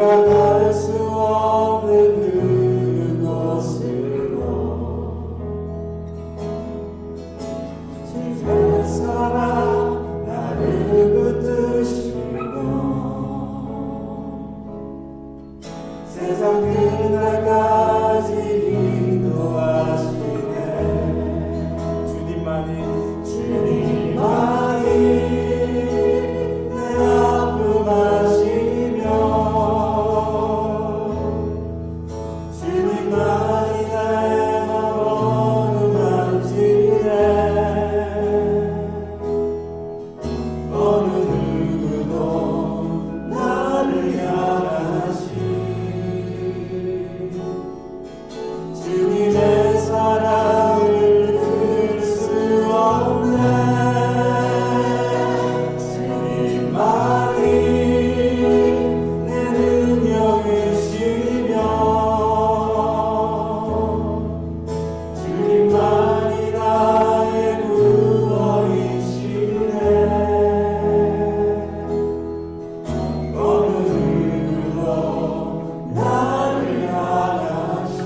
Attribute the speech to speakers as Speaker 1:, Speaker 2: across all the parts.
Speaker 1: 갈 수 없는 그곳으로 주의 사랑 나를 붙드시며 세상 끝날까지 인도하시네. 주님만이 내 아픔 아시며 주님만이 나의 맘 어루만지네. 어느 누구도 나를 향하시 주님의 사랑을 끊을 수 없네. 주님만이 내 능력이시며 주님만이 나의 구원이시네. 어느 누구도 나를 향하시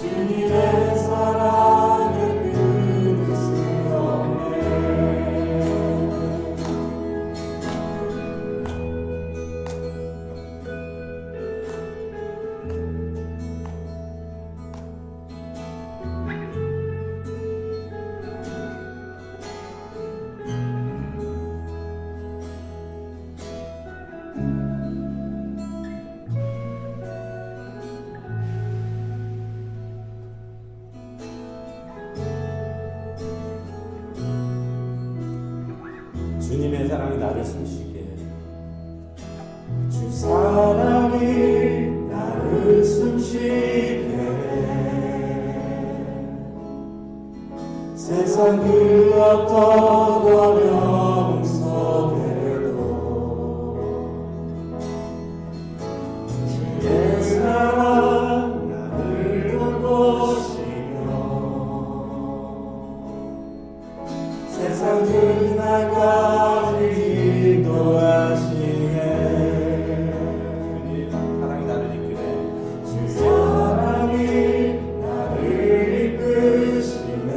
Speaker 1: 주님의 사랑을 끊을 수 없네. 주님의 사랑이 나를 숨쉬게 해. 주 사랑이 나를 숨쉬게 해. 세상 그 어떤 어려움 속에도 주의 사랑 나를 돌보시며 세상 끝날까지 인도하시네. 주님 사랑이 나를 이끄네. 주 사랑이 나를 이끄시네.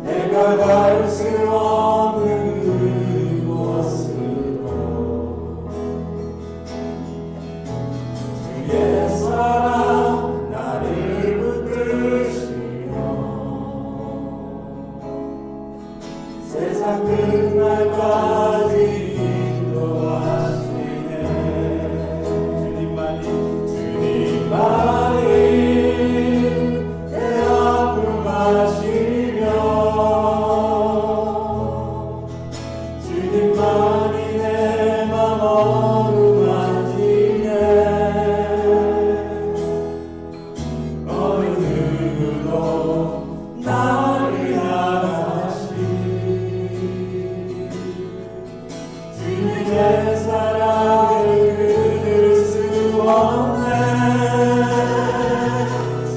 Speaker 1: 내가 갈 수 없는 그곳으로 주의 사랑 나를 붙드시며 세상 끝날까지 인도하시네. 주님만이 내 아픔 아시며 주님만이 내 맘 어루만지네. 어느 누구도 나를 향하시 주님의 사랑을 끊을 수 없네.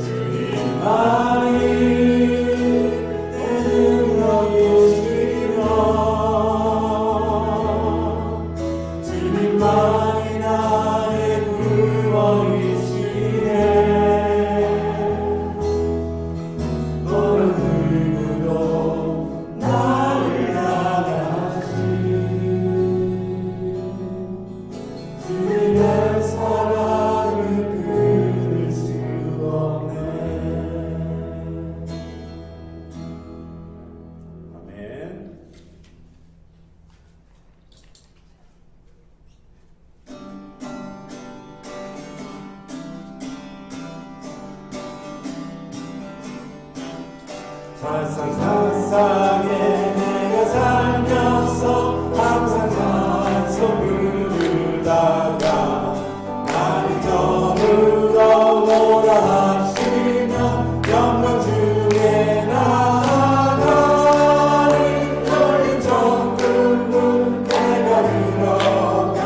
Speaker 1: 주님만이 내 능력이시며 주님만이 나의 구원이시네. 어느 누구도 나를 향하시 주님의 사랑을 끊을 수 없네. 아멘. 세상에 내가 살면서 항상 산속 부르다가 나를 저물어 오라 하시면 영광 중에 나아가리. 열린 정금을 내가 흘러가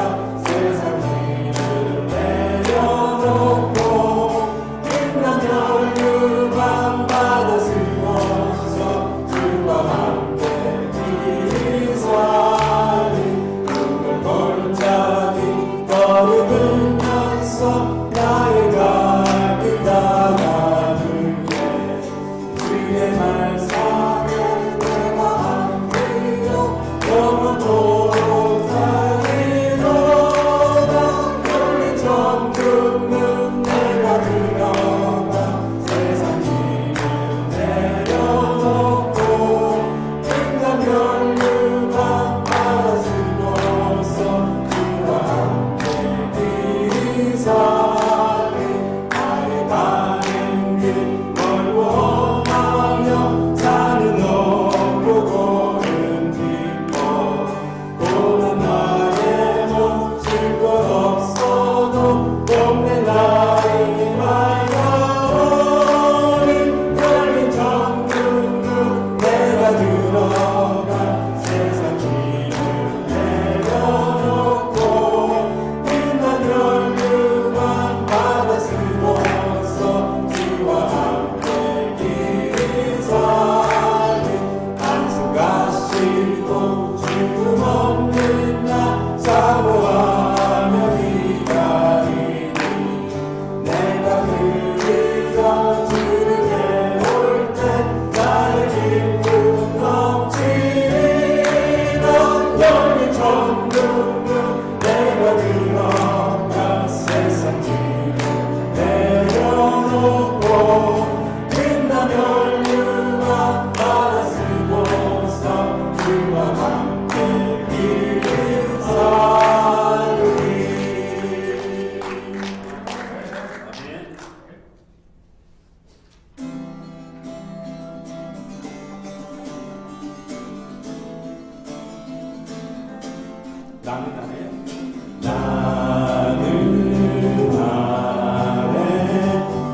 Speaker 1: 세상 일을 내려놓고 끝난 혈육만 받아 쓰어서 주와 영원토록 살리로다. 열린 천국문 내가 들어가 세상 힘을 내려놓고 인간 멸류관 받아 쓰고서 주와 함께 길이 살리. 나의 가는 길 멀고 험하여 산은 없고 고는 깊어 고난 나의 몸 쉴 것 없어도 동네 나이 맑아오니 열린 천국문 내가 들어가 세상 힘을 내려놓고 빛난 멸류관 받아 쓰고서 주와 함께 길이 살리. 한숨 가시고 죽음 없는 나 사모하며 기다리니 내가 그리려 주를 배울 때 나의 기쁨 넘치리라. 열린 천국문 내가 들어가 세상 짐을 내려놓고 빛난 멸류관 받아 쓰고서 주와 함께 길을 살리. 나는 나를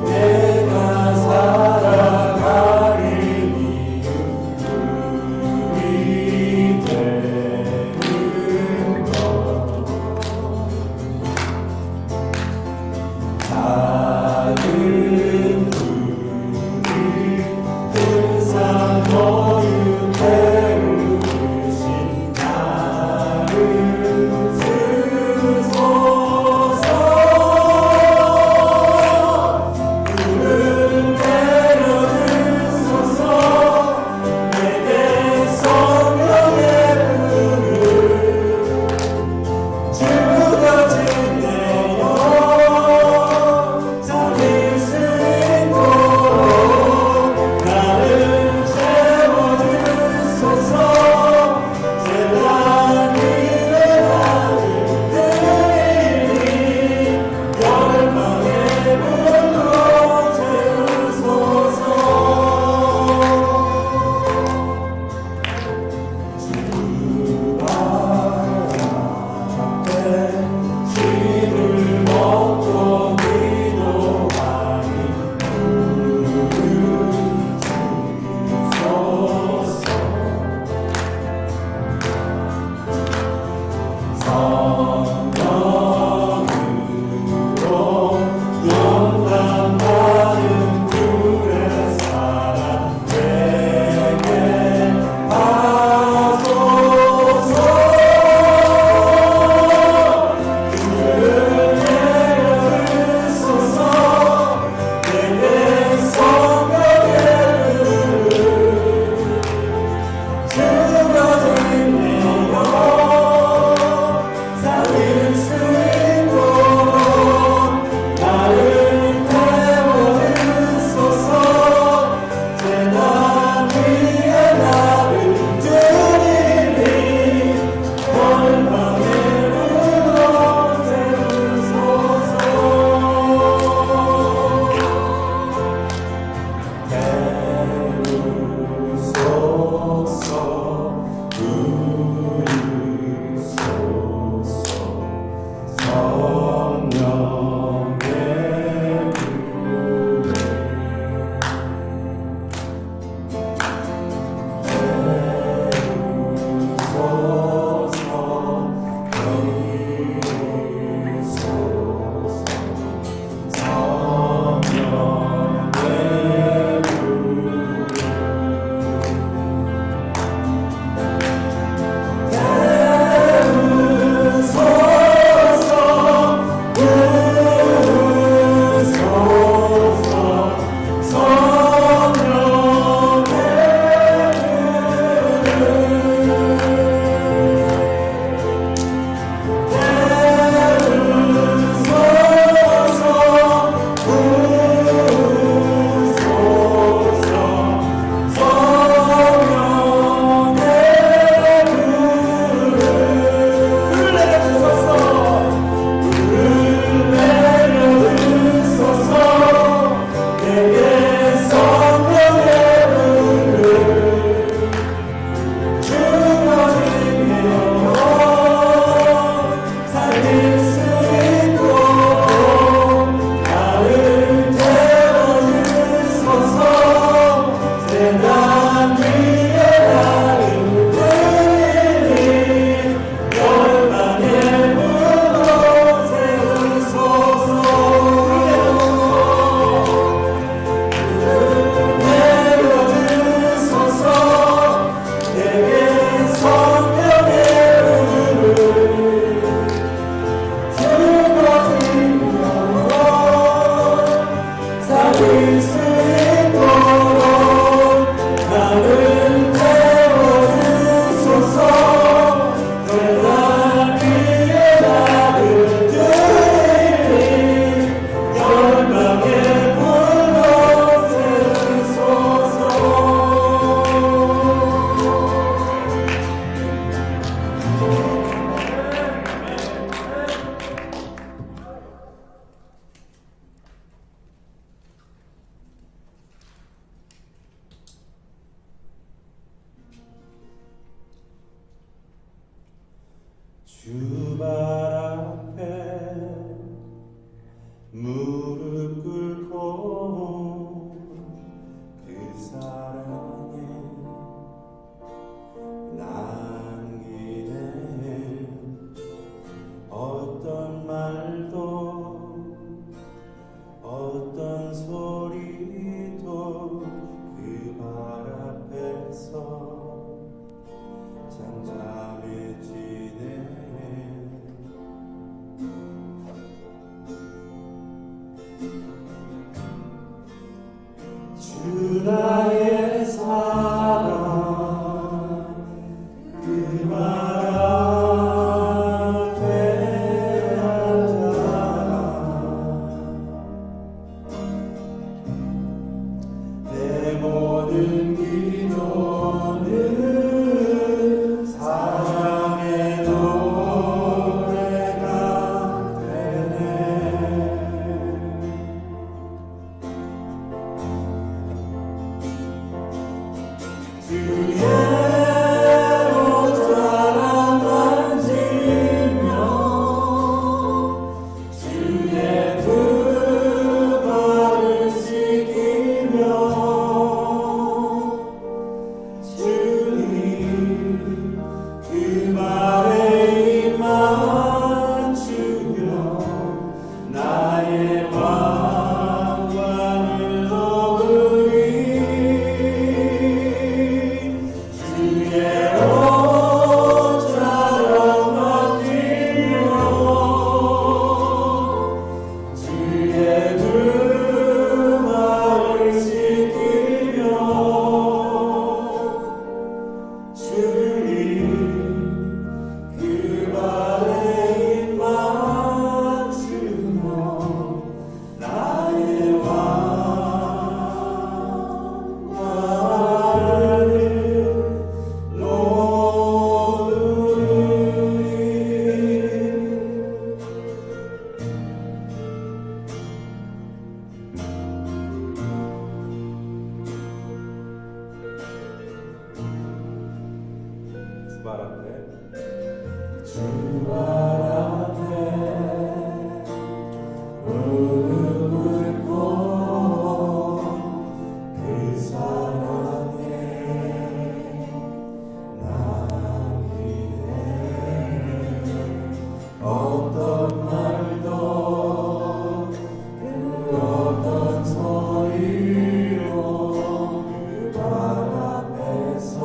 Speaker 1: 내가 살아가는 이유 우리 되는 것. 작은 둘이 큰산 모유 태우신 나를 주 발 앞에 무릎 꿇고 그 사랑에 남기는 어떤 말도 어떤 소리도 그 발 앞에서 잠잠해지네. 주 나의 사랑 그 말 앞에 앉아라. 내 모든 기도는 사랑의 노래가 되네. 주의 옷자락 만지며 주의 두 발을 씻기며 주님 그 발에 입 맞추며 나의 왕관을 넣으리. 주의 옷자락 맡기며 주의 두 발을 씻기며 주님 그 발에 입 맞추며 나의 왕관을 놓으리. 주 발 앞에 주 발 앞에 무릎 꿇고 그 사랑에 남기네. 어떤 말도 그 어떤 소리로 그 발 앞에서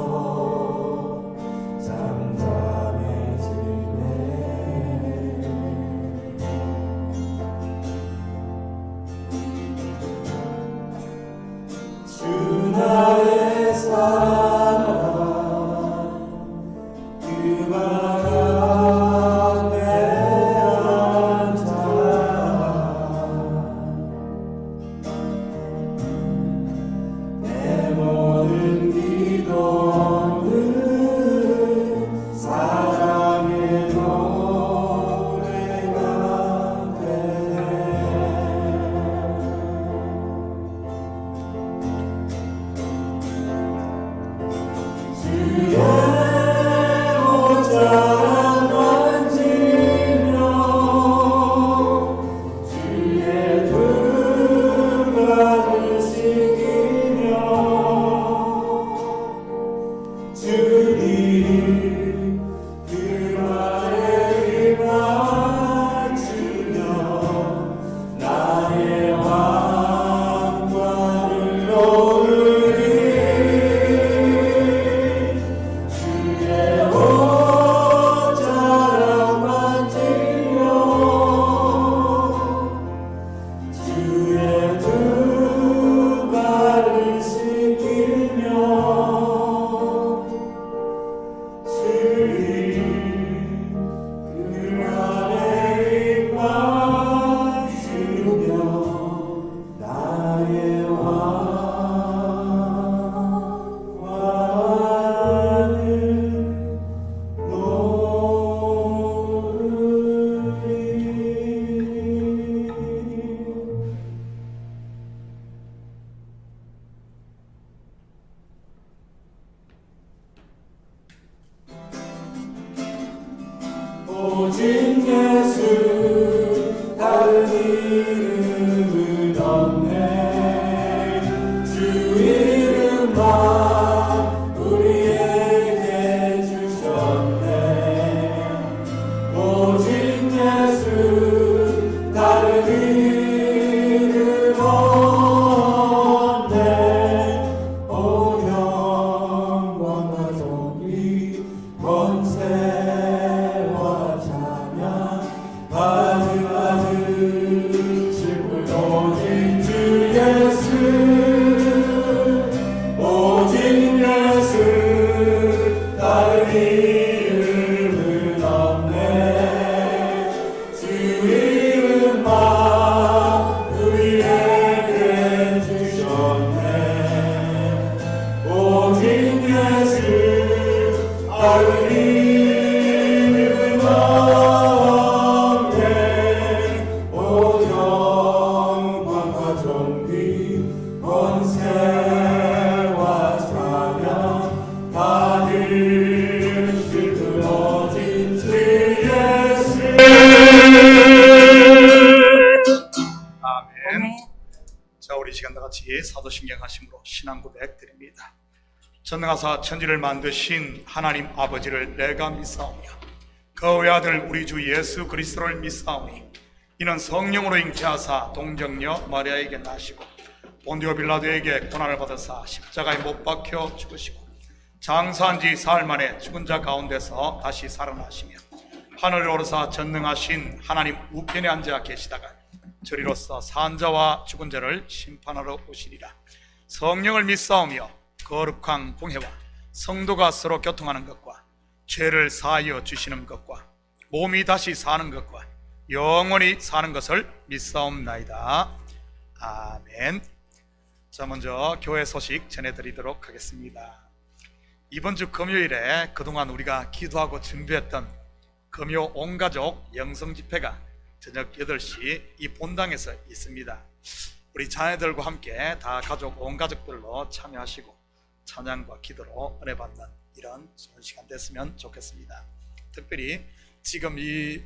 Speaker 1: 잠잠해지네. 주 나의 사랑 그 발 앞에 앉아라. 내 모든 기도는 사랑의 노래가 되네. 주의 옷자락 오직 예수 다른 이름은 없네. 주 이름만 우리에게 주셨네. 오직 예수 다른 이름 없네. 오 영광과 존귀 권세와 찬양 받으실 분 오직 주 예수 오직 예수 다른 이름은 없네. 주 이름만 우리에게 주셨네. 오직 예수 다른 이름은 없네. 오 영광과 존귀 권세와 찬양 받으실 분 오직 주 예수.
Speaker 2: 아멘. 자, 우리 시간 다 같이 사도신경 하심으로 신앙 고백 드립니다. 전능하사 천지를 만드신 하나님 아버지를 내가 믿사오며 그 외아들 우리 주 예수 그리스도를 믿사오니 이는 성령으로 잉태하사 동정녀 마리아에게 나시고 본디오 빌라도에게 고난을 받으사 십자가에 못 박혀 죽으시고 장사한 지 사흘 만에 죽은 자 가운데서 다시 살아나시며 하늘에 오르사 전능하신 하나님 우편에 앉아 계시다가 저리로서 산 자와 죽은 자를 심판하러 오시리라. 성령을 믿사오며 거룩한 공회와 성도가 서로 교통하는 것과 죄를 사하여 주시는 것과 몸이 다시 사는 것과 영원히 사는 것을 믿사옵나이다. 아멘. 자, 먼저 교회 소식 전해드리도록 하겠습니다. 이번 주 금요일에 그동안 우리가 기도하고 준비했던 금요 온가족 영성집회가 저녁 8시 이 본당에서 있습니다. 우리 자녀들과 함께 다 가족 온 가족들로 참여하시고 찬양과 기도로 은혜 받는 이런 좋은 시간 됐으면 좋겠습니다. 특별히 지금 이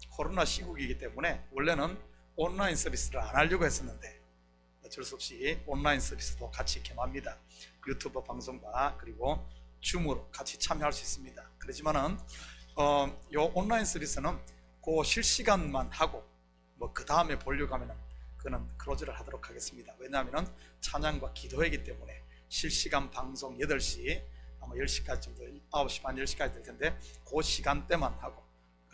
Speaker 2: 코로나 시국이기 때문에 원래는 온라인 서비스를 안 하려고 했었는데 어쩔 수 없이 온라인 서비스도 같이 겸합니다. 유튜브 방송과 그리고 줌으로 같이 참여할 수 있습니다. 그렇지만은 요 온라인 서비스는 그 실시간만 하고 뭐 그 다음에 보려고 하면은 그는 클로즈를 하도록 하겠습니다. 왜냐하면은 찬양과 기도회이기 때문에 실시간 방송 8시 아마 10시까지 정도 9시 반 10시까지 될 텐데 그 시간대만 하고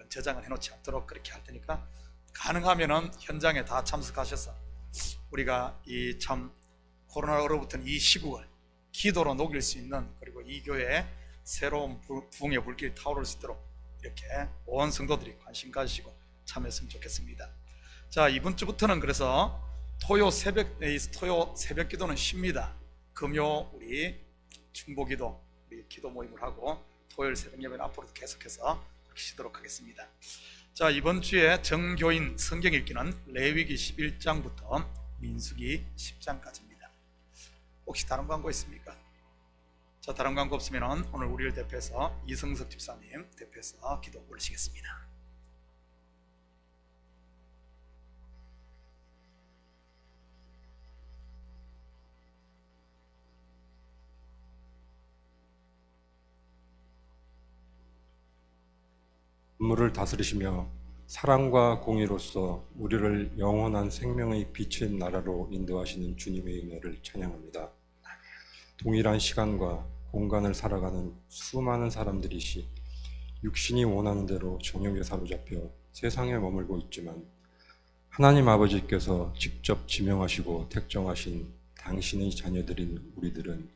Speaker 2: 저장을 해놓지 않도록 그렇게 할 테니까 가능하면은 현장에 다 참석하셔서 우리가 이 참 코로나로부터는 이 시국을 기도로 녹일 수 있는 그리고 이 교회에 새로운 부흥의 불길이 타오를 수 있도록 이렇게 온 성도들이 관심 가지시고 참여했으면 좋겠습니다. 자, 이번 주부터는 그래서 토요 새벽 기도는 쉽니다. 금요 우리 중보기도 우리 기도 모임을 하고 토요일 새벽 예배는 앞으로도 계속해서 쉬도록 하겠습니다. 자, 이번 주에 정교인 성경 읽기는 레위기 11장부터 민수기 10장까지입니다. 혹시 다른 광고 있습니까? 자, 다른 광고 없으면 오늘 우리를 대표해서 이성석 집사님 대표해서 기도 올리시겠습니다.
Speaker 3: 만물을 다스리시며 사랑과 공의로서 우리를 영원한 생명의 빛의 나라로 인도하시는 주님의 은혜를 찬양합니다. 동일한 시간과 공간을 살아가는 수많은 사람들이 육신이 원하는 대로 정욕에 사로잡혀 세상에 머물고 있지만 하나님 아버지께서 직접 지명하시고 택정하신 당신의 자녀들인 우리들은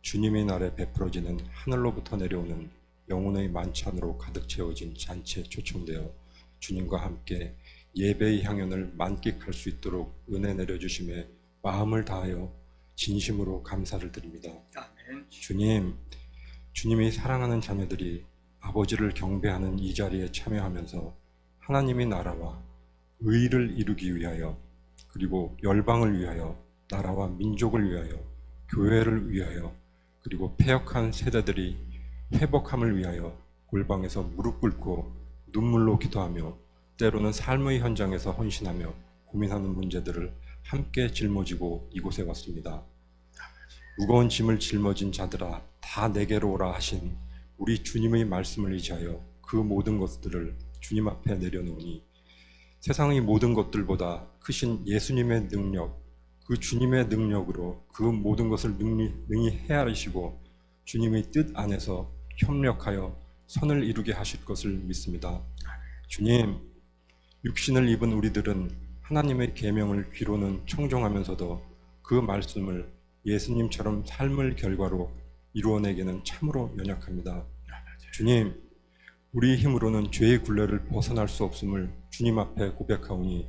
Speaker 3: 주님의 날에 베풀어지는 하늘로부터 내려오는 영혼의 만찬으로 가득 채워진 잔치에 초청되어 주님과 함께 예배의 향연을 만끽할 수 있도록 은혜 내려주심에 마음을 다하여 진심으로 감사를 드립니다.
Speaker 2: 아멘.
Speaker 3: 주님이 사랑하는 자녀들이 아버지를 경배하는 이 자리에 참여하면서 하나님의 나라와 의를 이루기 위하여 그리고 열방을 위하여 나라와 민족을 위하여 교회를 위하여 그리고 패역한 세대들이 회복함을 위하여 골방에서 무릎 꿇고 눈물로 기도하며 때로는 삶의 현장에서 헌신하며 고민하는 문제들을 함께 짊어지고 이곳에 왔습니다. 무거운 짐을 짊어진 자들아 다 내게로 오라 하신 우리 주님의 말씀을 의지하여 그 모든 것들을 주님 앞에 내려놓으니 세상의 모든 것들보다 크신 예수님의 능력, 그 주님의 능력으로 그 모든 것을 능히 헤아리시고 주님의 뜻 안에서 협력하여 선을 이루게 하실 것을 믿습니다. 주님, 육신을 입은 우리들은 하나님의 계명을 귀로는 청종하면서도 그 말씀을 예수님처럼 삶의 결과로 이루어내기는 참으로 연약합니다. 주님, 우리 힘으로는 죄의 굴레를 벗어날 수 없음을 주님 앞에 고백하오니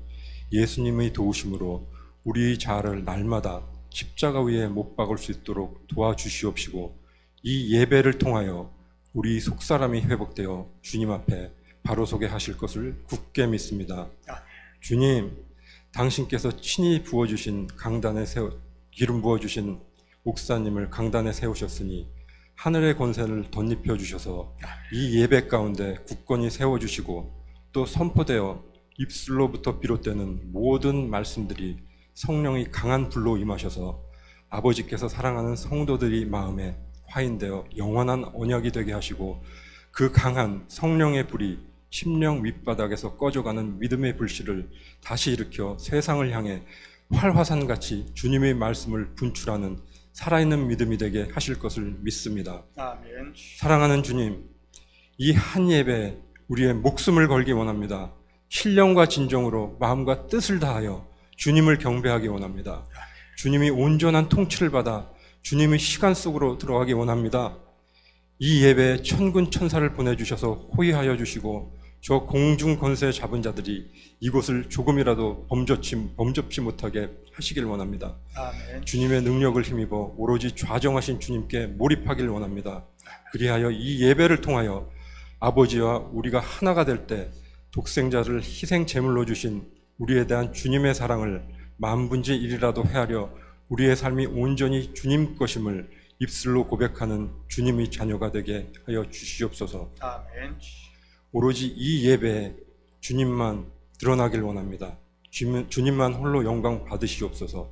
Speaker 3: 예수님의 도우심으로 우리 자아를 날마다 십자가 위에 못 박을 수 있도록 도와주시옵시고 이 예배를 통하여 우리 속사람이 회복되어 주님 앞에 바로 서게 하실 것을 굳게 믿습니다. 주님, 당신께서 친히 부어주신 기름 부어주신 목사님을 강단에 세우셨으니 하늘의 권세를 덧입혀 주셔서 이 예배 가운데 굳건히 세워주시고 또 선포되어 입술로부터 비롯되는 모든 말씀들이 성령이 강한 불로 임하셔서 아버지께서 사랑하는 성도들이 마음에 화인되어 영원한 언약이 되게 하시고 그 강한 성령의 불이 심령 윗바닥에서 꺼져가는 믿음의 불씨를 다시 일으켜 세상을 향해 활화산같이 주님의 말씀을 분출하는 살아있는 믿음이 되게 하실 것을 믿습니다.
Speaker 2: 아멘.
Speaker 3: 사랑하는 주님, 이 한 예배에 우리의 목숨을 걸기 원합니다. 신령과 진정으로 마음과 뜻을 다하여 주님을 경배하기 원합니다. 주님이 온전한 통치를 받아 주님의 시간 속으로 들어가기 원합니다. 이 예배에 천군 천사를 보내주셔서 호위하여 주시고 저 공중 권세 잡은 자들이 이곳을 조금이라도 범접치 못하게 하시길 원합니다.
Speaker 2: 아멘.
Speaker 3: 주님의 능력을 힘입어 오로지 좌정하신 주님께 몰입하길 원합니다. 그리하여 이 예배를 통하여 아버지와 우리가 하나가 될 때 독생자를 희생 제물로 주신 우리에 대한 주님의 사랑을 만분의 일이라도 헤아려 우리의 삶이 온전히 주님 것임을 입술로 고백하는 주님의 자녀가 되게 하여 주시옵소서.
Speaker 2: 아멘.
Speaker 3: 오로지 이 예배에 주님만 드러나길 원합니다. 주님만 홀로 영광 받으시옵소서.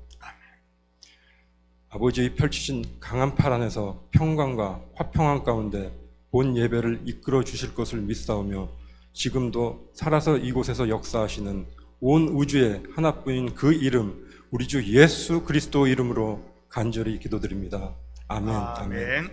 Speaker 3: 아버지의 펼치신 강한 팔 안에서 평강과 화평한 가운데 본 예배를 이끌어 주실 것을 믿사오며 지금도 살아서 이곳에서 역사하시는 온 우주의 하나뿐인 그 이름 우리 주 예수 그리스도 이름으로 간절히 기도드립니다. 아멘.
Speaker 2: 아멘.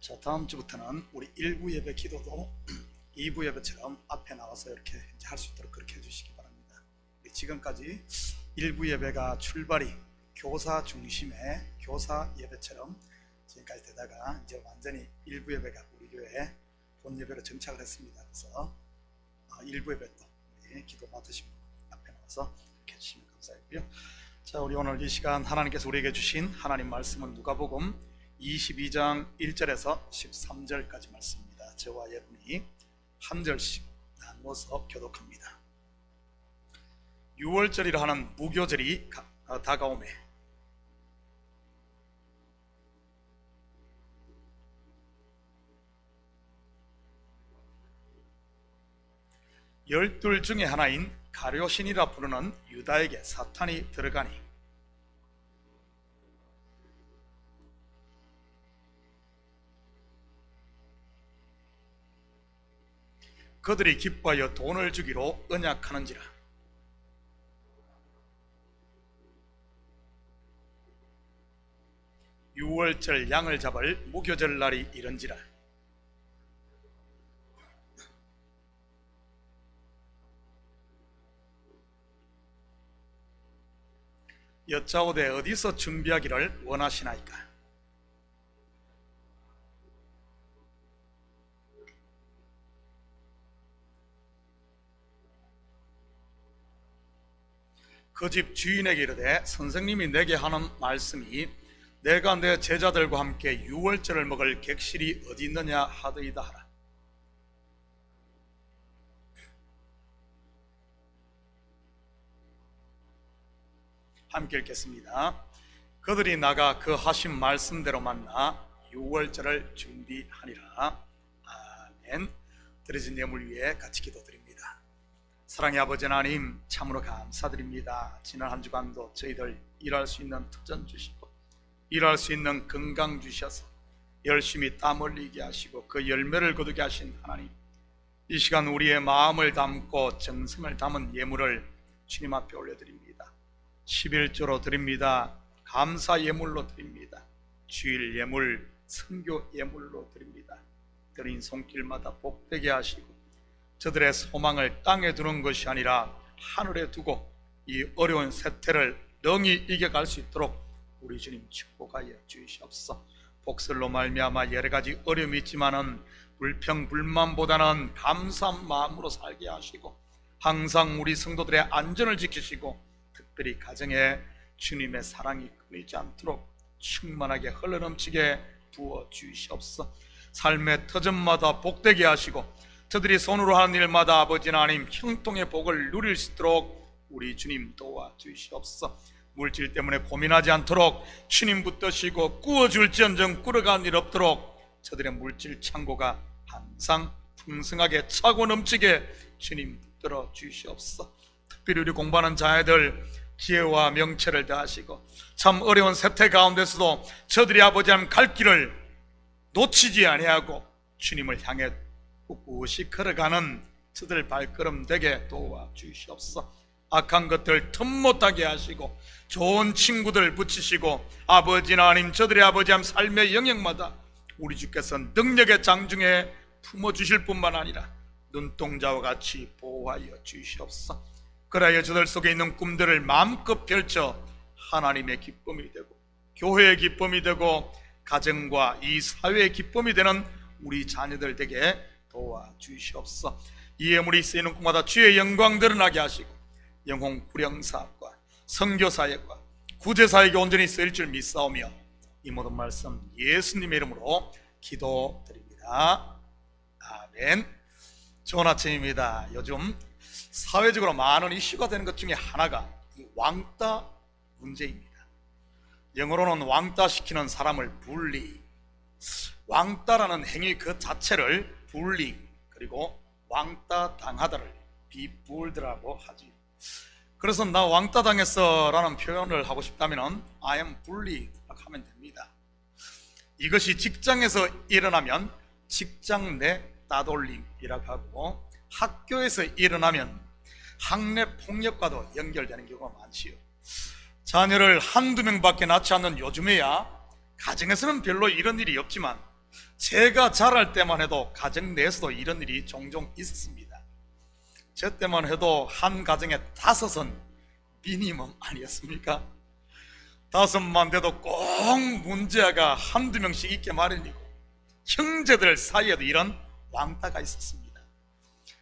Speaker 2: 자, 다음 주부터는 우리 1부 예배 기도도 2부 예배처럼 앞에 나와서 이렇게 할 수 있도록 그렇게 해주시기 바랍니다. 지금까지 1부 예배가 출발이 교사 중심의 교사 예배처럼 지금까지 되다가 이제 완전히 1부 예배가 우리 교회에 본 예배로 정착을 했습니다. 그래서 1부 예배 또 우리 기도 맡으신 분 앞에 나와서 이렇게 해주시면 감사하고요. 자, 우리 오늘 이 시간 하나님께서 우리에게 주신 하나님 말씀은 누가복음 22장 1절에서 13절까지 말씀입니다. 저와 여러분이 한 절씩 나누어서 교독합니다. 6월절이라 하는 무교절이 다가오매 열둘 중에 하나인 가룟신이라 부르는 유다에게 사탄이 들어가니 그들이 기뻐하여 돈을 주기로 언약하는지라. 유월절 양을 잡을 무교절 날이 이른지라. 여짜오되 어디서 준비하기를 원하시나이까. 그 집 주인에게 이르되 선생님이 내게 하는 말씀이 내가 내 제자들과 함께 유월절을 먹을 객실이 어디 있느냐 하더이다 하라. 함께 읽겠습니다. 그들이 나가 그 하신 말씀대로 만나 유월절을 준비하니라. 아멘. 드려진 예물 위에 같이 기도드립니다. 사랑의 아버지 하나님, 참으로 감사드립니다. 지난 한 주간도 저희들 일할 수 있는 터전 주시고 일할 수 있는 건강 주셔서 열심히 땀 흘리게 하시고 그 열매를 거두게 하신 하나님, 이 시간 우리의 마음을 담고 정성을 담은 예물을 주님 앞에 올려드립니다. 11조로 드립니다. 감사 예물로 드립니다. 주일 예물, 선교 예물로 드립니다. 드린 손길마다 복되게 하시고 저들의 소망을 땅에 두는 것이 아니라 하늘에 두고 이 어려운 세태를 능히 이겨갈 수 있도록 우리 주님 축복하여 주시옵소서. 복설로 말미암아 여러 가지 어려움이 있지만은 불평 불만보다는 감사한 마음으로 살게 하시고 항상 우리 성도들의 안전을 지키시고 특별히 가정에 주님의 사랑이 끊이지 않도록 충만하게 흘러넘치게 부어 주시옵소서. 삶의 터전마다 복되게 하시고 저들이 손으로 하는 일마다 아버지 하나님 형통의 복을 누릴 수 있도록 우리 주님 도와주시옵소서. 물질 때문에 고민하지 않도록 주님 붙드시고 꾸어줄지언정 꾸려간 일 없도록 저들의 물질 창고가 항상 풍성하게 차고 넘치게 주님 붙들어 주시옵소서. 특별히 우리 공부하는 자애들 지혜와 명철을 다하시고 참 어려운 세태 가운데서도 저들이 아버지 하나님 갈 길을 놓치지 아니하고 주님을 향해 꿋꿋이 걸어가는 저들 발걸음 되게 도와주시옵소서. 악한 것들 틈 못하게 하시고 좋은 친구들 붙이시고 아버지 하나님 저들의 아버지 하나님 삶의 영역마다 우리 주께서 능력의 장중에 품어주실 뿐만 아니라 눈동자와 같이 보호하여 주시옵소서. 그래야 저들 속에 있는 꿈들을 마음껏 펼쳐 하나님의 기쁨이 되고 교회의 기쁨이 되고 가정과 이 사회의 기쁨이 되는 우리 자녀들 되게 도와주시옵소서. 이 예물이 쓰이는 곳마다 주의 영광 드러나게 하시고 영혼 구령사업과 선교사역과 구제사역에 온전히 쓰일 줄 믿사오며 이 모든 말씀 예수님의 이름으로 기도드립니다. 아멘. 좋은 아침입니다. 요즘 사회적으로 많은 이슈가 되는 것 중에 하나가 이 왕따 문제입니다. 영어로는 왕따시키는 사람을 bully, 왕따라는 행위 그 자체를 bullying, 그리고 왕따 당하다를 bebulled,라고 하지. 그래서 나 왕따 당했어 라는 표현을 하고 싶다면 I am bullied 하면 됩니다. 이것이 직장에서 일어나면 직장 내 따돌림이라고 하고 학교에서 일어나면 학내 폭력과도 연결되는 경우가 많지요. 자녀를 한두 명밖에 낳지 않는 요즘에야 가정에서는 별로 이런 일이 없지만 제가 자랄 때만 해도 가정 내에서도 이런 일이 종종 있었습니다. 저 때만 해도 한 가정에 5은 미니멈 아니었습니까? 5만 돼도 꼭 문제가 한두 명씩 있게 마련이고 형제들 사이에도 이런 왕따가 있었습니다.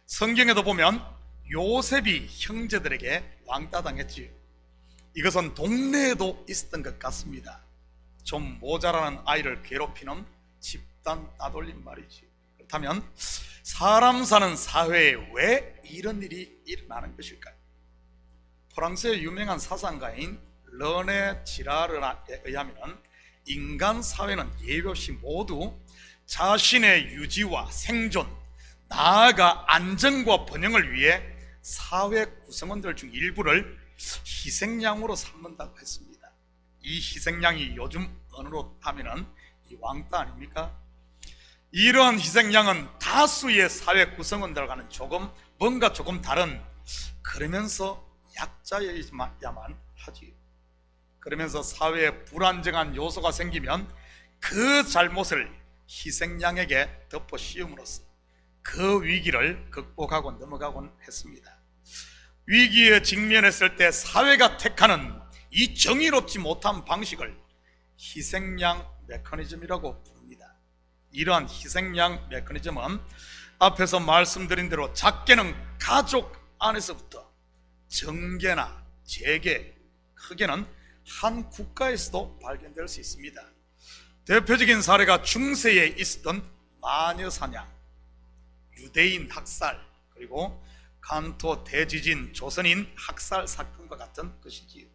Speaker 2: 성경에도 보면 요셉이 형제들에게 왕따 당했지요. 이것은 동네에도 있었던 것 같습니다. 좀 모자라는 아이를 괴롭히는 집단 따돌림 말이지. 그렇다면 사람 사는 사회에 왜 이런 일이 일어나는 것일까요? 프랑스의 유명한 사상가인 르네 지라르에 의하면 인간 사회는 예외 없이 모두 자신의 유지와 생존, 나아가 안정과 번영을 위해 사회 구성원들 중 일부를 희생양으로 삼는다고 했습니다. 이 희생양이 요즘 언어로 하면은 이 왕따 아닙니까? 이러한 희생양은 다수의 사회 구성원들과는 뭔가 조금 다른, 그러면서 약자여야만 하지. 그러면서 사회에 불안정한 요소가 생기면 그 잘못을 희생양에게 덮어 씌움으로써 그 위기를 극복하고 넘어가곤 했습니다. 위기에 직면했을 때 사회가 택하는 이 정의롭지 못한 방식을 희생양 메커니즘이라고 부릅니다. 이러한 희생양 메커니즘은 앞에서 말씀드린 대로 작게는 가족 안에서부터 정계나 재계, 크게는 한 국가에서도 발견될 수 있습니다. 대표적인 사례가 중세에 있었던 마녀 사냥, 유대인 학살, 그리고 간토 대지진, 조선인 학살 사건과 같은 것이지요.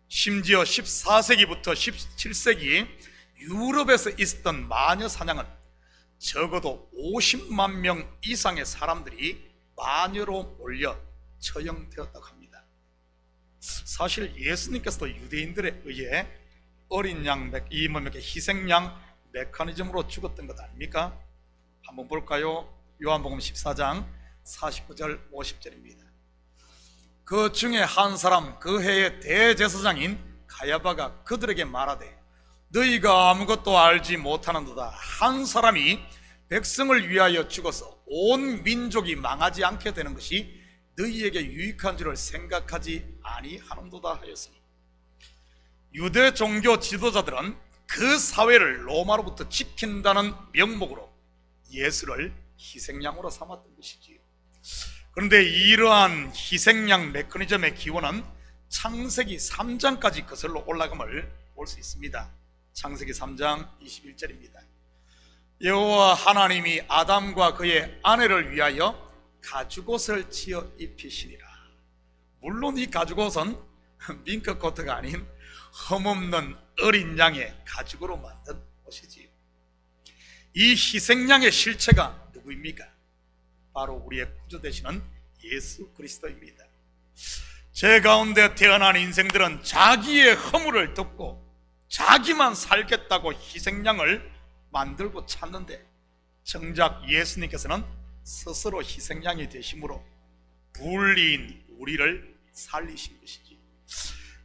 Speaker 2: 심지어 14세기부터 17세기 유럽에서 있었던 마녀 사냥은 적어도 50만 명 이상의 사람들이 마녀로 몰려 처형되었다고 합니다. 사실 예수님께서도 유대인들에 의해 어린 양, 희생양 메커니즘으로 죽었던 것 아닙니까? 한번 볼까요? 요한복음 14장 49절 50절입니다. 그 중에 한 사람, 그 해의 대제사장인 가야바가 그들에게 말하되 너희가 아무것도 알지 못하는도다. 한 사람이 백성을 위하여 죽어서 온 민족이 망하지 않게 되는 것이 너희에게 유익한 줄을 생각하지 아니하는도다 하였으니, 유대 종교 지도자들은 그 사회를 로마로부터 지킨다는 명목으로 예수를 희생양으로 삼았던 것이지요. 그런데 이러한 희생양 메커니즘의 기원은 창세기 3장까지 거슬러 올라감을 볼 수 있습니다. 창세기 3장 21절입니다. 여호와 하나님이 아담과 그의 아내를 위하여 가죽옷을 지어 입히시니라. 물론 이 가죽옷은 밍크 코트가 아닌 흠없는 어린 양의 가죽으로 만든 옷이지요. 이 희생양의 실체가 누구입니까? 바로 우리의 구주 되시는 예수 그리스도입니다. 제 가운데 태어난 인생들은 자기의 허물을 덮고 자기만 살겠다고 희생양을 만들고 찾는데, 정작 예수님께서는 스스로 희생양이 되심으로 불리인 우리를 살리신 것이지,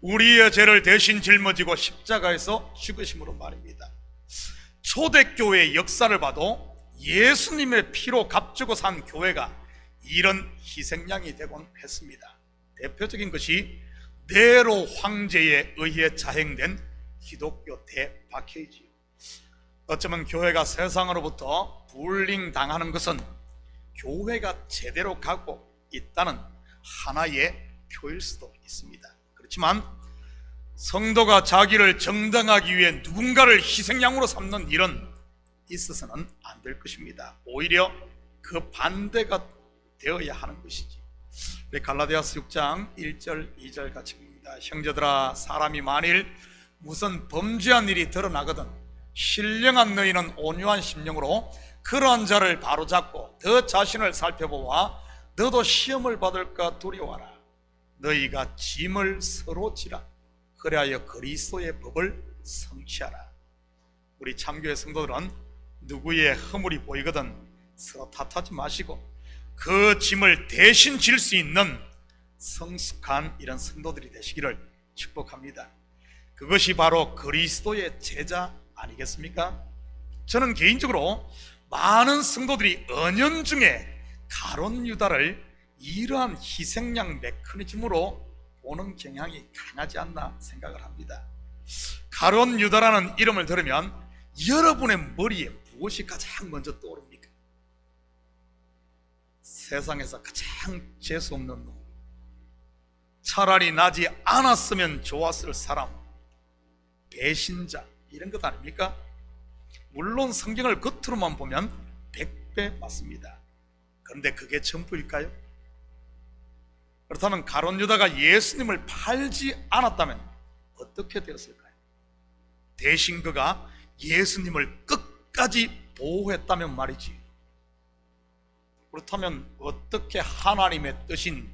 Speaker 2: 우리의 죄를 대신 짊어지고 십자가에서 죽으심으로 말입니다. 초대교회의 역사를 봐도 예수님의 피로 값주고 산 교회가 이런 희생양이 되곤 했습니다. 대표적인 것이 네로 황제에 의해 자행된 기독교 대박해이지요. 어쩌면 교회가 세상으로부터 불링당하는 것은 교회가 제대로 가고 있다는 하나의 표일 수도 있습니다. 그렇지만 성도가 자기를 정당하기 위해 누군가를 희생양으로 삼는 일은 있어서는 안 될 것입니다. 오히려 그 반대가 되어야 하는 것이지. 갈라디아서 6장 1절 2절 같이 봅니다. 형제들아, 사람이 만일 무슨 범죄한 일이 드러나거든 신령한 너희는 온유한 심령으로 그러한 자를 바로잡고 너 자신을 살펴보아 너도 시험을 받을까 두려워하라. 너희가 짐을 서로 지라. 그리하여 그리스도의 법을 성취하라. 우리 참교회 성도들은 누구의 허물이 보이거든 서로 탓하지 마시고 그 짐을 대신 질 수 있는 성숙한 이런 성도들이 되시기를 축복합니다. 그것이 바로 그리스도의 제자 아니겠습니까? 저는 개인적으로 많은 성도들이 은연중에 가룟 유다를 이러한 희생양 메커니즘으로 보는 경향이 강하지 않나 생각을 합니다. 가룟 유다라는 이름을 들으면 여러분의 머리에 무엇이 가장 먼저 떠오릅니까? 세상에서 가장 재수 없는 놈, 차라리 나지 않았으면 좋았을 사람, 배신자, 이런 것 아닙니까? 물론 성경을 겉으로만 보면 100배 맞습니다. 그런데 그게 전부일까요? 그렇다면 가룟 유다가 예수님을 팔지 않았다면 어떻게 되었을까요? 대신 그가 예수님을 끝까지 보호했다면 말이지. 그렇다면 어떻게 하나님의 뜻인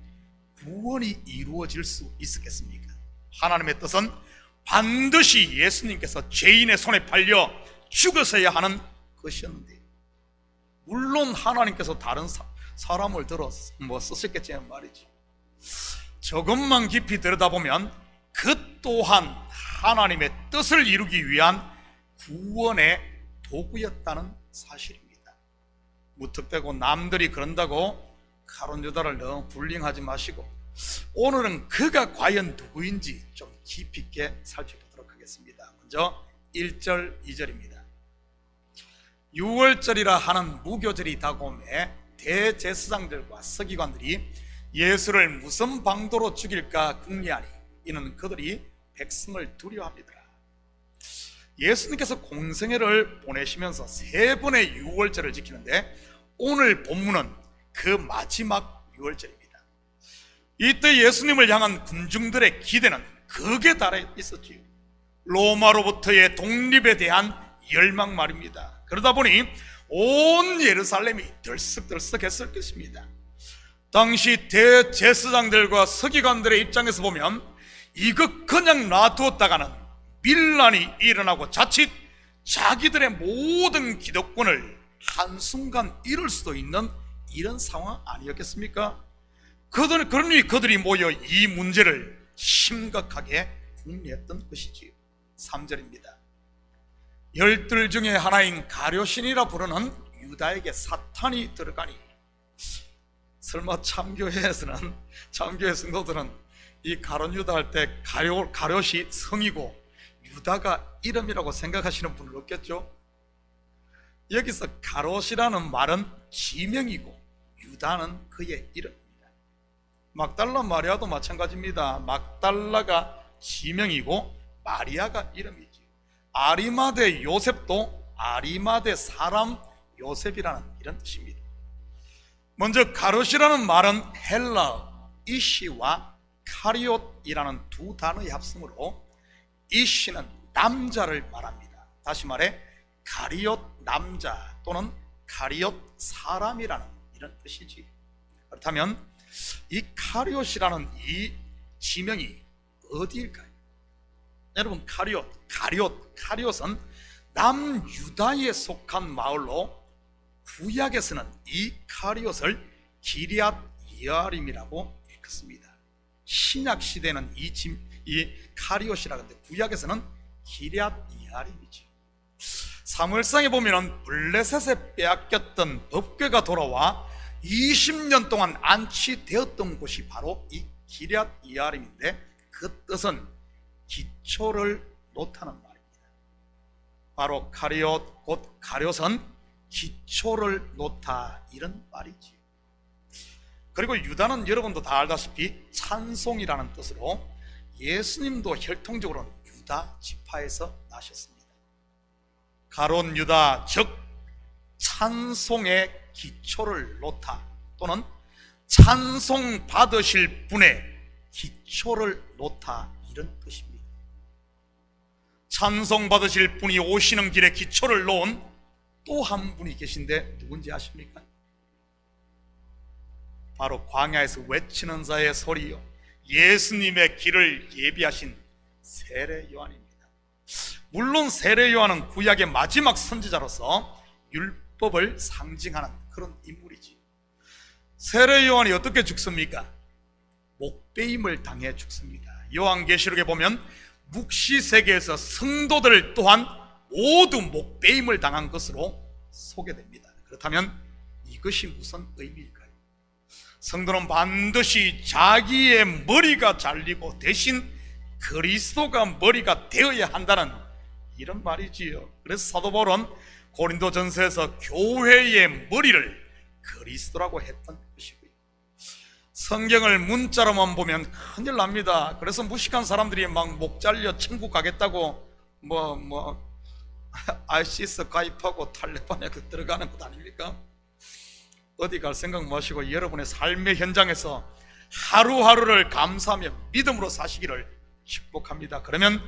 Speaker 2: 구원이 이루어질 수 있었겠습니까? 하나님의 뜻은 반드시 예수님께서 죄인의 손에 팔려 죽으셔야 하는 것이었는데, 물론 하나님께서 다른 사람을 들어 쓰셨겠지만 말이지, 조금만 깊이 들여다보면 그 또한 하나님의 뜻을 이루기 위한 구원의 도구였다는 사실입니다. 무턱대고 남들이 그런다고 가룟 유다를 너무 불링하지 마시고 오늘은 그가 과연 누구인지 좀 깊이 있게 살펴보도록 하겠습니다. 먼저 1절 2절입니다. 6월절이라 하는 무교절이 다가오매 대제사장들과 서기관들이 예수를 무슨 방도로 죽일까 궁리하니 이는 그들이 백성을 두려워합니다. 예수님께서 공생애를 보내시면서 3번의 유월절을 지키는데 오늘 본문은 그 마지막 유월절입니다. 이때 예수님을 향한 군중들의 기대는 극에 달해 있었지요. 로마로부터의 독립에 대한 열망 말입니다. 그러다 보니 온 예루살렘이 들썩들썩했을 것입니다. 당시 대제사장들과 서기관들의 입장에서 보면 이거 그냥 놔두었다가는 밀란이 일어나고 자칫 자기들의 모든 기득권을 한순간 잃을 수도 있는 이런 상황 아니었겠습니까? 그러니 그들이 모여 이 문제를 심각하게 궁리했던 것이지요. 3절입니다. 열둘 중에 하나인 가룟신이라 부르는 유다에게 사탄이 들어가니, 설마 참교회 성도들은 이 가룟 유다 할 때 가룟이 성이고 유다가 이름이라고 생각하시는 분은 없겠죠? 여기서 가롯이라는 말은 지명이고 유다는 그의 이름입니다. 막달라 마리아도 마찬가지입니다. 막달라가 지명이고 마리아가 이름이지. 아리마대 요셉도 아리마대 사람 요셉이라는 이런 뜻입니다. 먼저 가롯이라는 말은 헬라어 이시와 카리옷이라는 두 단어의 합성으로 이시는 남자를 말합니다. 다시 말해 가리옷 남자 또는 가리옷 사람이라는 이런 뜻이지. 그렇다면 이 카리옷이라는 이 지명이 어디일까요? 여러분, 카리옷은 남유다에 속한 마을로 구약에서는 이 카리옷을 기리앗 여아림이라고 읽습니다. 신약 시대는 이 카리옷이라 하는데 구약에서는 기럇 여아림이죠. 사무엘상에 보면은 블레셋에 빼앗겼던 법궤가 돌아와 20년 동안 안치되었던 곳이 바로 이 기럇 여아림인데 그 뜻은 기초를 놓다는 말입니다. 바로 카리옷 곧 가룟은 기초를 놓다 이런 말이지. 그리고 유다는 여러분도 다 알다시피 찬송이라는 뜻으로 예수님도 혈통적으로는 유다 지파에서 나셨습니다. 가론 유다 즉 찬송의 기초를 놓다 또는 찬송 받으실 분의 기초를 놓다 이런 뜻입니다. 찬송 받으실 분이 오시는 길에 기초를 놓은 또 한 분이 계신데 누군지 아십니까? 바로 광야에서 외치는 자의 소리요 예수님의 길을 예비하신 세례 요한입니다. 물론 세례 요한은 구약의 마지막 선지자로서 율법을 상징하는 그런 인물이지. 세례 요한이 어떻게 죽습니까? 목베임을 당해 죽습니다. 요한계시록에 보면 묵시세계에서 성도들 또한 모두 목베임을 당한 것으로 소개됩니다. 그렇다면 이것이 무슨 의미일까요? 성도는 반드시 자기의 머리가 잘리고 대신 그리스도가 머리가 되어야 한다는 이런 말이지요. 그래서 사도 바울은 고린도전서에서 교회의 머리를 그리스도라고 했던 것이고요. 성경을 문자로만 보면 큰일 납니다. 그래서 무식한 사람들이 막 목 잘려 천국 가겠다고 ISIS 가입하고 탈레반에 들어가는 것 아닙니까? 어디 갈 생각 마시고 여러분의 삶의 현장에서 하루하루를 감사하며 믿음으로 사시기를 축복합니다. 그러면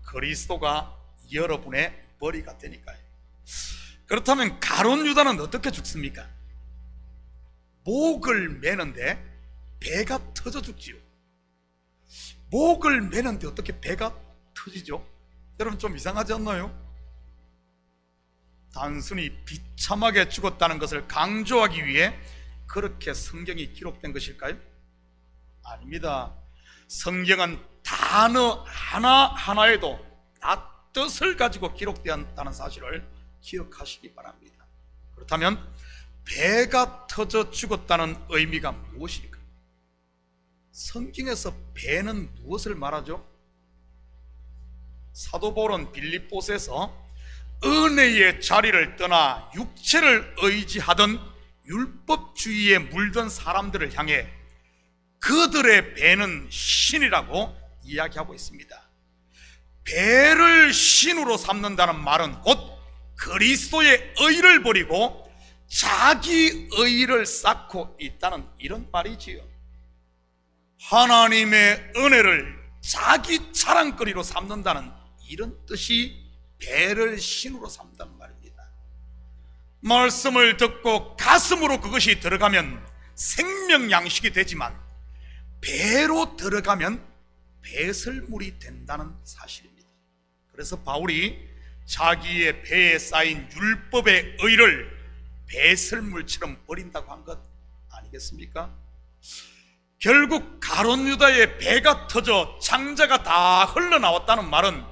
Speaker 2: 그리스도가 여러분의 머리가 되니까요. 그렇다면 가룟 유다는 어떻게 죽습니까? 목을 매는데 배가 터져 죽지요. 목을 매는데 어떻게 배가 터지죠? 여러분 좀 이상하지 않나요? 단순히 비참하게 죽었다는 것을 강조하기 위해 그렇게 성경이 기록된 것일까요? 아닙니다. 성경은 단어 하나하나에도 다 뜻을 가지고 기록되었다는 사실을 기억하시기 바랍니다. 그렇다면 배가 터져 죽었다는 의미가 무엇일까요? 성경에서 배는 무엇을 말하죠? 사도 바울은 빌립보서에서 은혜의 자리를 떠나 육체를 의지하던 율법주의에 물든 사람들을 향해 그들의 배는 신이라고 이야기하고 있습니다. 배를 신으로 삼는다는 말은 곧 그리스도의 의를 버리고 자기 의를 쌓고 있다는 이런 말이지요. 하나님의 은혜를 자기 자랑거리로 삼는다는 이런 뜻이 배를 신으로 삼는다는 말입니다. 말씀을 듣고 가슴으로 그것이 들어가면 생명 양식이 되지만 배로 들어가면 배설물이 된다는 사실입니다. 그래서 바울이 자기의 배에 쌓인 율법의 의를 배설물처럼 버린다고 한 것 아니겠습니까? 결국 가룟 유다의 배가 터져 장자가 다 흘러나왔다는 말은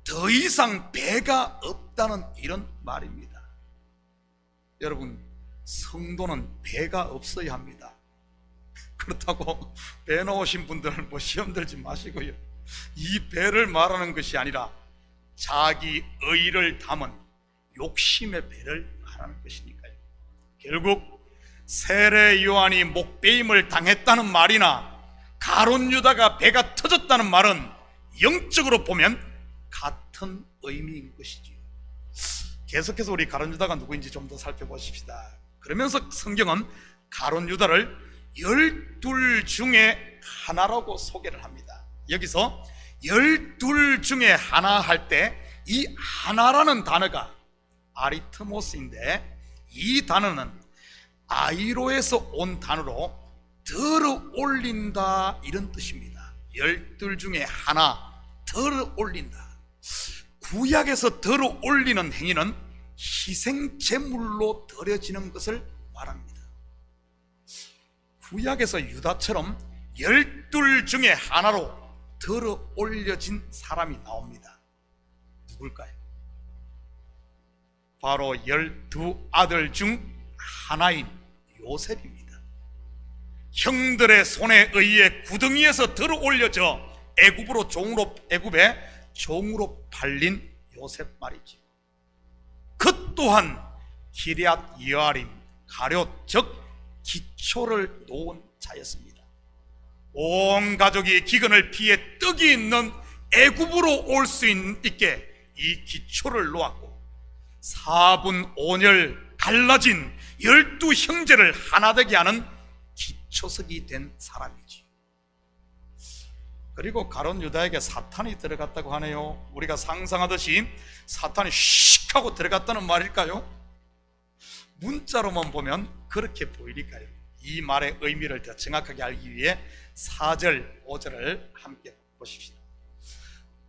Speaker 2: 더 이상 배가 없다는 이런 말입니다. 여러분, 성도는 배가 없어야 합니다. 그렇다고 배 나오신 분들은 시험 들지 마시고요. 이 배를 말하는 것이 아니라 자기 의를 담은 욕심의 배를 말하는 것이니까요. 결국 세례 요한이 목베임을 당했다는 말이나 가룟 유다가 배가 터졌다는 말은 영적으로 보면 같은 의미인 것이지요. 계속해서 우리 가룟 유다가 누구인지 좀 더 살펴보십시다. 그러면서 성경은 가룟 유다를 12 중에 하나라고 소개를 합니다. 여기서 12 중에 하나 할 때 이 하나라는 단어가 아리트모스인데, 이 단어는 아이로에서 온 단어로 들어 올린다 이런 뜻입니다. 12 중에 하나, 들어 올린다. 구약에서 들어 올리는 행위는 희생 제물로 드려지는 것을 말합니다. 구약에서 유다처럼 12 중에 하나로 들어 올려진 사람이 나옵니다. 누굴까요? 바로 12 아들 중 하나인 요셉입니다. 형들의 손에 의해 구덩이에서 들어 올려져 애굽에 종으로 팔린 요셉 말이지. 그 또한 기럇 여아림, 가룟 즉 기초를 놓은 자였습니다. 온 가족이 기근을 피해 떡이 있는 애굽으로 올 수 있게 이 기초를 놓았고 4분 5열 갈라진 12 형제를 하나 되게 하는 기초석이 된 사람이지. 그리고 가룟 유다에게 사탄이 들어갔다고 하네요. 우리가 상상하듯이 사탄이 슉 하고 들어갔다는 말일까요? 문자로만 보면 그렇게 보이니까요. 이 말의 의미를 더 정확하게 알기 위해 4절, 5절을 함께 보십시다.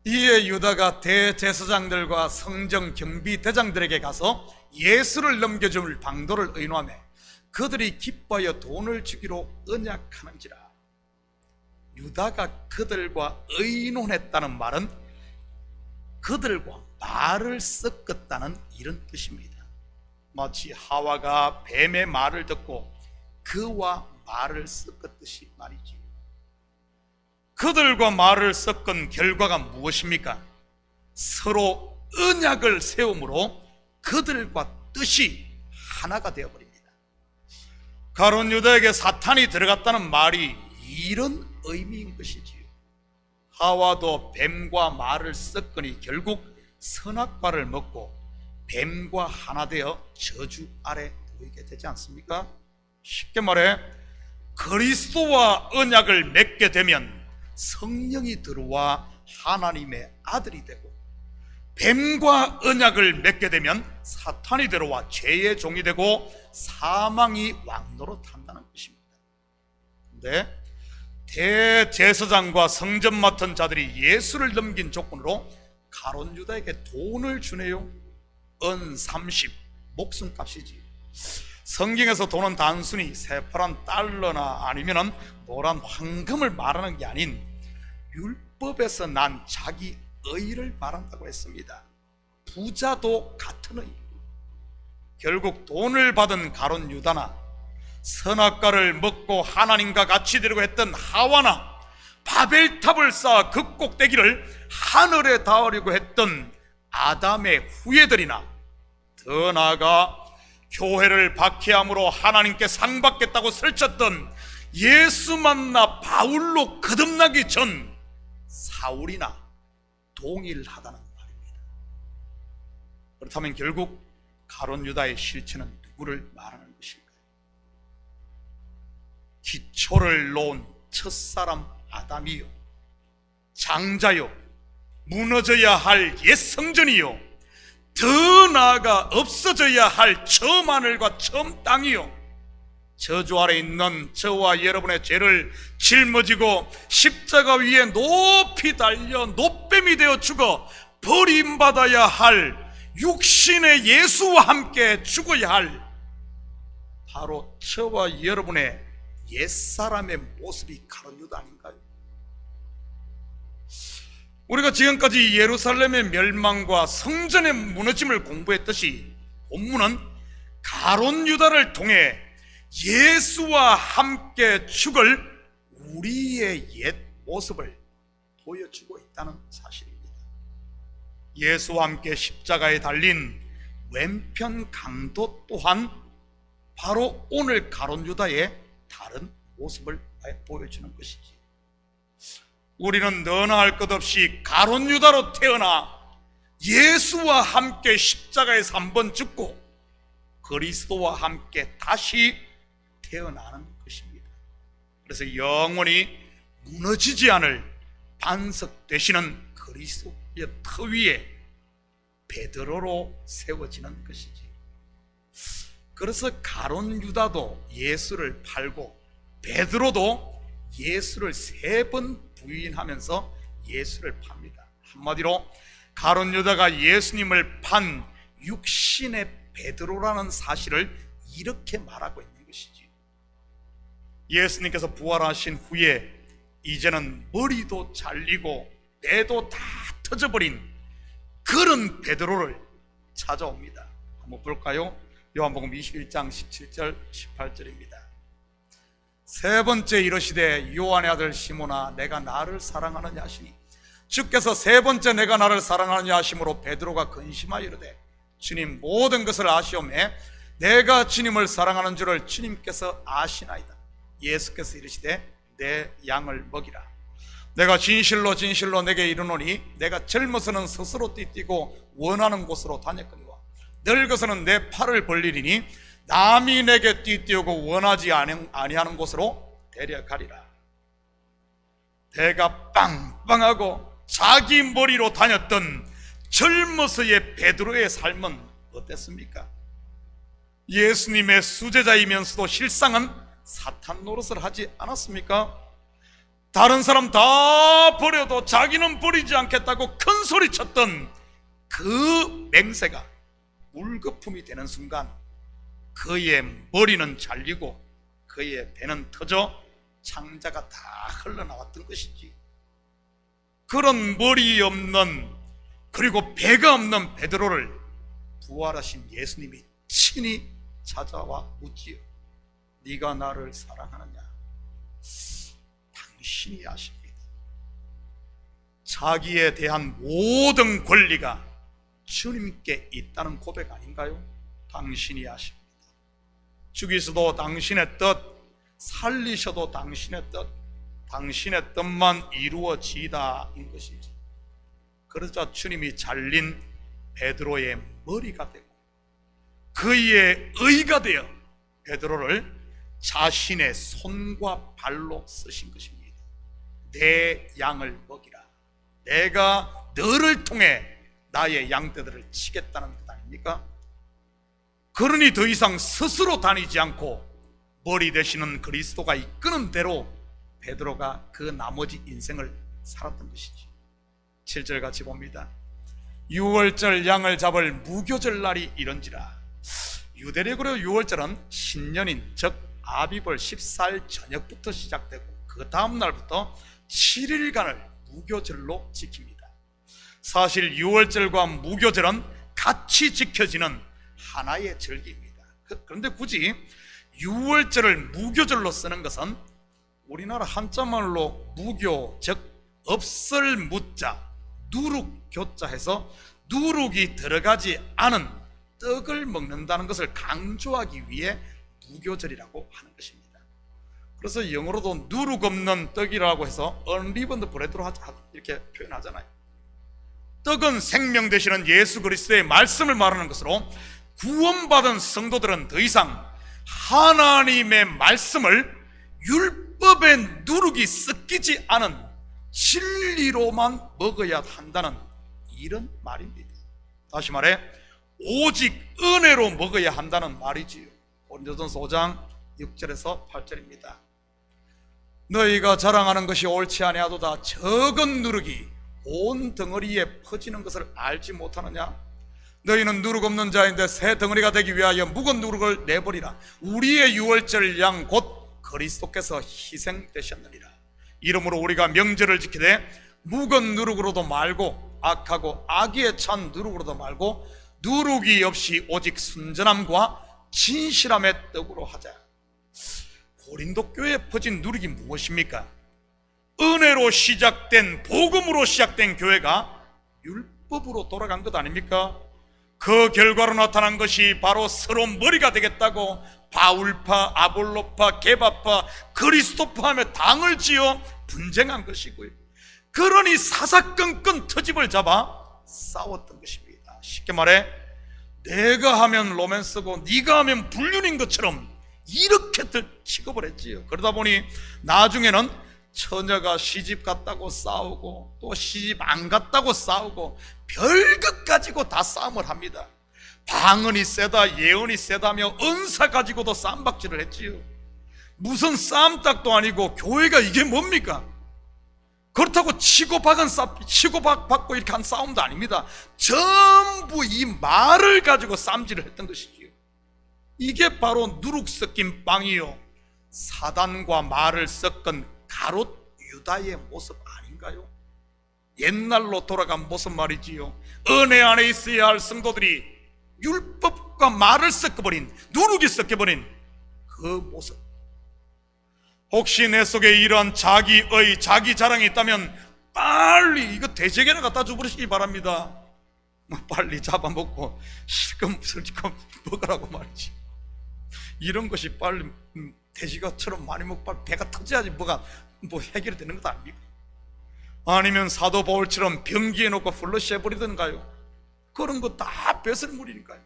Speaker 2: 이에 유다가 대제사장들과 성전 경비대장들에게 가서 예수를 넘겨줄 방도를 의논하며 그들이 기뻐하여 돈을 주기로 언약하는지라. 유다가 그들과 의논했다는 말은 그들과 말을 섞었다는 이런 뜻입니다. 마치 하와가 뱀의 말을 듣고 그와 말을 섞었듯이 말이지. 그들과 말을 섞은 결과가 무엇입니까? 서로 언약을 세움으로 그들과 뜻이 하나가 되어버립니다. 가룟 유다에게 사탄이 들어갔다는 말이 이런 의미인 것이지요. 하와도 뱀과 말을 섞으니 결국 선악과를 먹고 뱀과 하나 되어 저주 아래 놓이게 되지 않습니까? 쉽게 말해 그리스도와 언약을 맺게 되면 성령이 들어와 하나님의 아들이 되고, 뱀과 언약을 맺게 되면 사탄이 들어와 죄의 종이 되고 사망이 왕노릇한다는 것입니다. 그런데 대제사장과 성전 맡은 자들이 예수를 넘긴 조건으로 가룟 유다에게 돈을 주네요. 은 30, 목숨값이지. 성경에서 돈은 단순히 새파란 달러나 아니면 노란 황금을 말하는 게 아닌 율법에서 난 자기 의를 말한다고 했습니다. 부자도 같은 의. 결국 돈을 받은 가룟 유다나 선악과를 먹고 하나님과 같이 되려고 했던 하와나 바벨탑을 쌓아 그 꼭대기를 하늘에 닿으려고 했던 아담의 후예들이나 더 나아가 교회를 박해함으로 하나님께 상 받겠다고 설쳤던 예수 만나 바울로 거듭나기 전 사울이나 동일하다는 말입니다. 그렇다면 결국 가룟 유다의 실체는 누구를 말하는 것일까요? 기초를 놓은 첫사람 아담이요, 장자요, 무너져야 할 옛 성전이요, 더 나아가 없어져야 할 처음 하늘과 처음 땅이요, 저주 아래 있는 저와 여러분의 죄를 짊어지고 십자가 위에 높이 달려 노뱀이 되어 죽어 버림받아야 할 육신의 예수와 함께 죽어야 할 바로 저와 여러분의 옛사람의 모습이 가룟 유다 아닌가요? 우리가 지금까지 예루살렘의 멸망과 성전의 무너짐을 공부했듯이 본문은 가룟 유다를 통해 예수와 함께 죽을 우리의 옛 모습을 보여주고 있다는 사실입니다. 예수와 함께 십자가에 달린 왼편 강도 또한 바로 오늘 가룟 유다의 다른 모습을 보여주는 것이지. 우리는 너나 할 것 없이 가룟 유다로 태어나 예수와 함께 십자가에서 한번 죽고 그리스도와 함께 다시 태어나는 것입니다. 그래서 영원히 무너지지 않을 반석 되시는 그리스도의 터 위에 베드로로 세워지는 것이지. 그래서 가룟 유다도 예수를 팔고 베드로도 예수를 3번 부인하면서 예수를 팝니다. 한마디로 가룟 유다가 예수님을 판 육신의 베드로라는 사실을 이렇게 말하고 있는 것이지. 예수님께서 부활하신 후에 이제는 머리도 잘리고 뇌도 다 터져버린 그런 베드로를 찾아옵니다. 한번 볼까요? 요한복음 21장 17절 18절입니다. 세 번째 이르시되 요한의 아들 시몬아 내가 나를 사랑하느냐 하시니 주께서 세 번째 내가 나를 사랑하느냐 하심으로 베드로가 근심하여 이르되 주님 모든 것을 아시오매 내가 주님을 사랑하는 줄을 주님께서 아시나이다. 예수께서 이르시되 내 양을 먹이라. 내가 진실로 진실로 내게 이르노니 내가 젊어서는 스스로 띠뛰고 원하는 곳으로 다녔거니와 늙어서는 내 팔을 벌리리니 남이 내게 띠뛰고 원하지 아니하는 곳으로 데려가리라. 배가 빵빵하고 자기 머리로 다녔던 젊어서의 베드로의 삶은 어땠습니까? 예수님의 수제자이면서도 실상은 사탄 노릇을 하지 않았습니까? 다른 사람 다 버려도 자기는 버리지 않겠다고 큰 소리 쳤던 그 맹세가 물거품이 되는 순간 그의 머리는 잘리고 그의 배는 터져 창자가 다 흘러나왔던 것이지. 그런 머리 없는 그리고 배가 없는 베드로를 부활하신 예수님이 친히 찾아와 묻지요. 네가 나를 사랑하느냐? 당신이 아십니다. 자기에 대한 모든 권리가 주님께 있다는 고백 아닌가요? 당신이 아십니다. 죽이셔도 당신의 뜻, 살리셔도 당신의 뜻, 당신의 뜻만 이루어지다인 것이지. 그러자 주님이 잘린 베드로의 머리가 되고 그의 의가 되어 베드로를 자신의 손과 발로 쓰신 것입니다. 내 양을 먹이라. 내가 너를 통해 나의 양떼들을 치겠다는 것 아닙니까? 그러니 더 이상 스스로 다니지 않고 머리 되시는 그리스도가 이끄는 대로 베드로가 그 나머지 인생을 살았던 것이지. 7절 같이 봅니다. 6월절 양을 잡을 무교절 날이 이런지라. 유대력으로 6월절은 신년인 즉 아비벌 14일 저녁부터 시작되고 그 다음 날부터 7일간을 무교절로 지킵니다. 사실 6월절과 무교절은 같이 지켜지는 하나의 절기입니다. 그런데 굳이 6월절을 무교절로 쓰는 것은 우리나라 한자말로 무교, 즉 없을 무자, 누룩 교자 해서 누룩이 들어가지 않은 떡을 먹는다는 것을 강조하기 위해 무교절이라고 하는 것입니다. 그래서 영어로도 누룩 없는 떡이라고 해서 언리번드 브레드로 이렇게 표현하잖아요. 떡은 생명 되시는 예수 그리스도의 말씀을 말하는 것으로 구원받은 성도들은 더 이상 하나님의 말씀을 율법의 누룩이 섞이지 않은 진리로만 먹어야 한다는 이런 말입니다. 다시 말해 오직 은혜로 먹어야 한다는 말이지요. 고린도전서 5장 6절에서 8절입니다. 너희가 자랑하는 것이 옳지 아니하도다. 적은 누룩이 온 덩어리에 퍼지는 것을 알지 못하느냐? 너희는 누룩 없는 자인데 새 덩어리가 되기 위하여 묵은 누룩을 내버리라. 우리의 유월절 양 곧 그리스도께서 희생되셨느니라. 이러므로 우리가 명절을 지키되 묵은 누룩으로도 말고 악하고 악의에 찬 누룩으로도 말고 누룩이 없이 오직 순전함과 진실함의 떡으로 하자. 고린도 교회에 퍼진 누룩이 무엇입니까? 은혜로 시작된, 복음으로 시작된 교회가 율법으로 돌아간 것 아닙니까? 그 결과로 나타난 것이 바로 서로 머리가 되겠다고 바울파, 아볼로파, 게바파, 그리스도파 하며 당을 지어 분쟁한 것이고요. 그러니 사사건건 터집을 잡아 싸웠던 것입니다. 쉽게 말해 내가 하면 로맨스고 네가 하면 불륜인 것처럼 이렇게들 취급을 했지요. 그러다 보니 나중에는 처녀가 시집 갔다고 싸우고 또 시집 안 갔다고 싸우고 별것 가지고 다 싸움을 합니다. 방언이 세다, 예언이 세다며 은사 가지고도 쌈박질을 했지요. 무슨 싸움닭도 아니고 교회가 이게 뭡니까? 그렇다고 치고받고 이렇게 한 싸움도 아닙니다. 전부 이 말을 가지고 쌈질을 했던 것이지요. 이게 바로 누룩 섞인 빵이요, 사단과 말을 섞은 가롯 유다의 모습 아닌가요? 옛날로 돌아간 모습 말이지요. 은혜 안에 있어야 할 성도들이 율법과 말을 섞어버린, 누룩이 섞여버린 그 모습. 혹시 내 속에 이러한 자기의, 자기 자랑이 있다면 빨리 이거 대제게나 갖다 줘버리시기 바랍니다. 빨리 잡아먹고 실컷 먹으라고 말이지. 이런 것이 빨리 돼지가처럼 많이 먹고 빨리 배가 터져야지 뭐가 해결이 되는 것도 아닙니까? 아니면 사도 바울처럼 병기에 놓고 플러시 해버리던가요? 그런 거 다 배설물이니까요.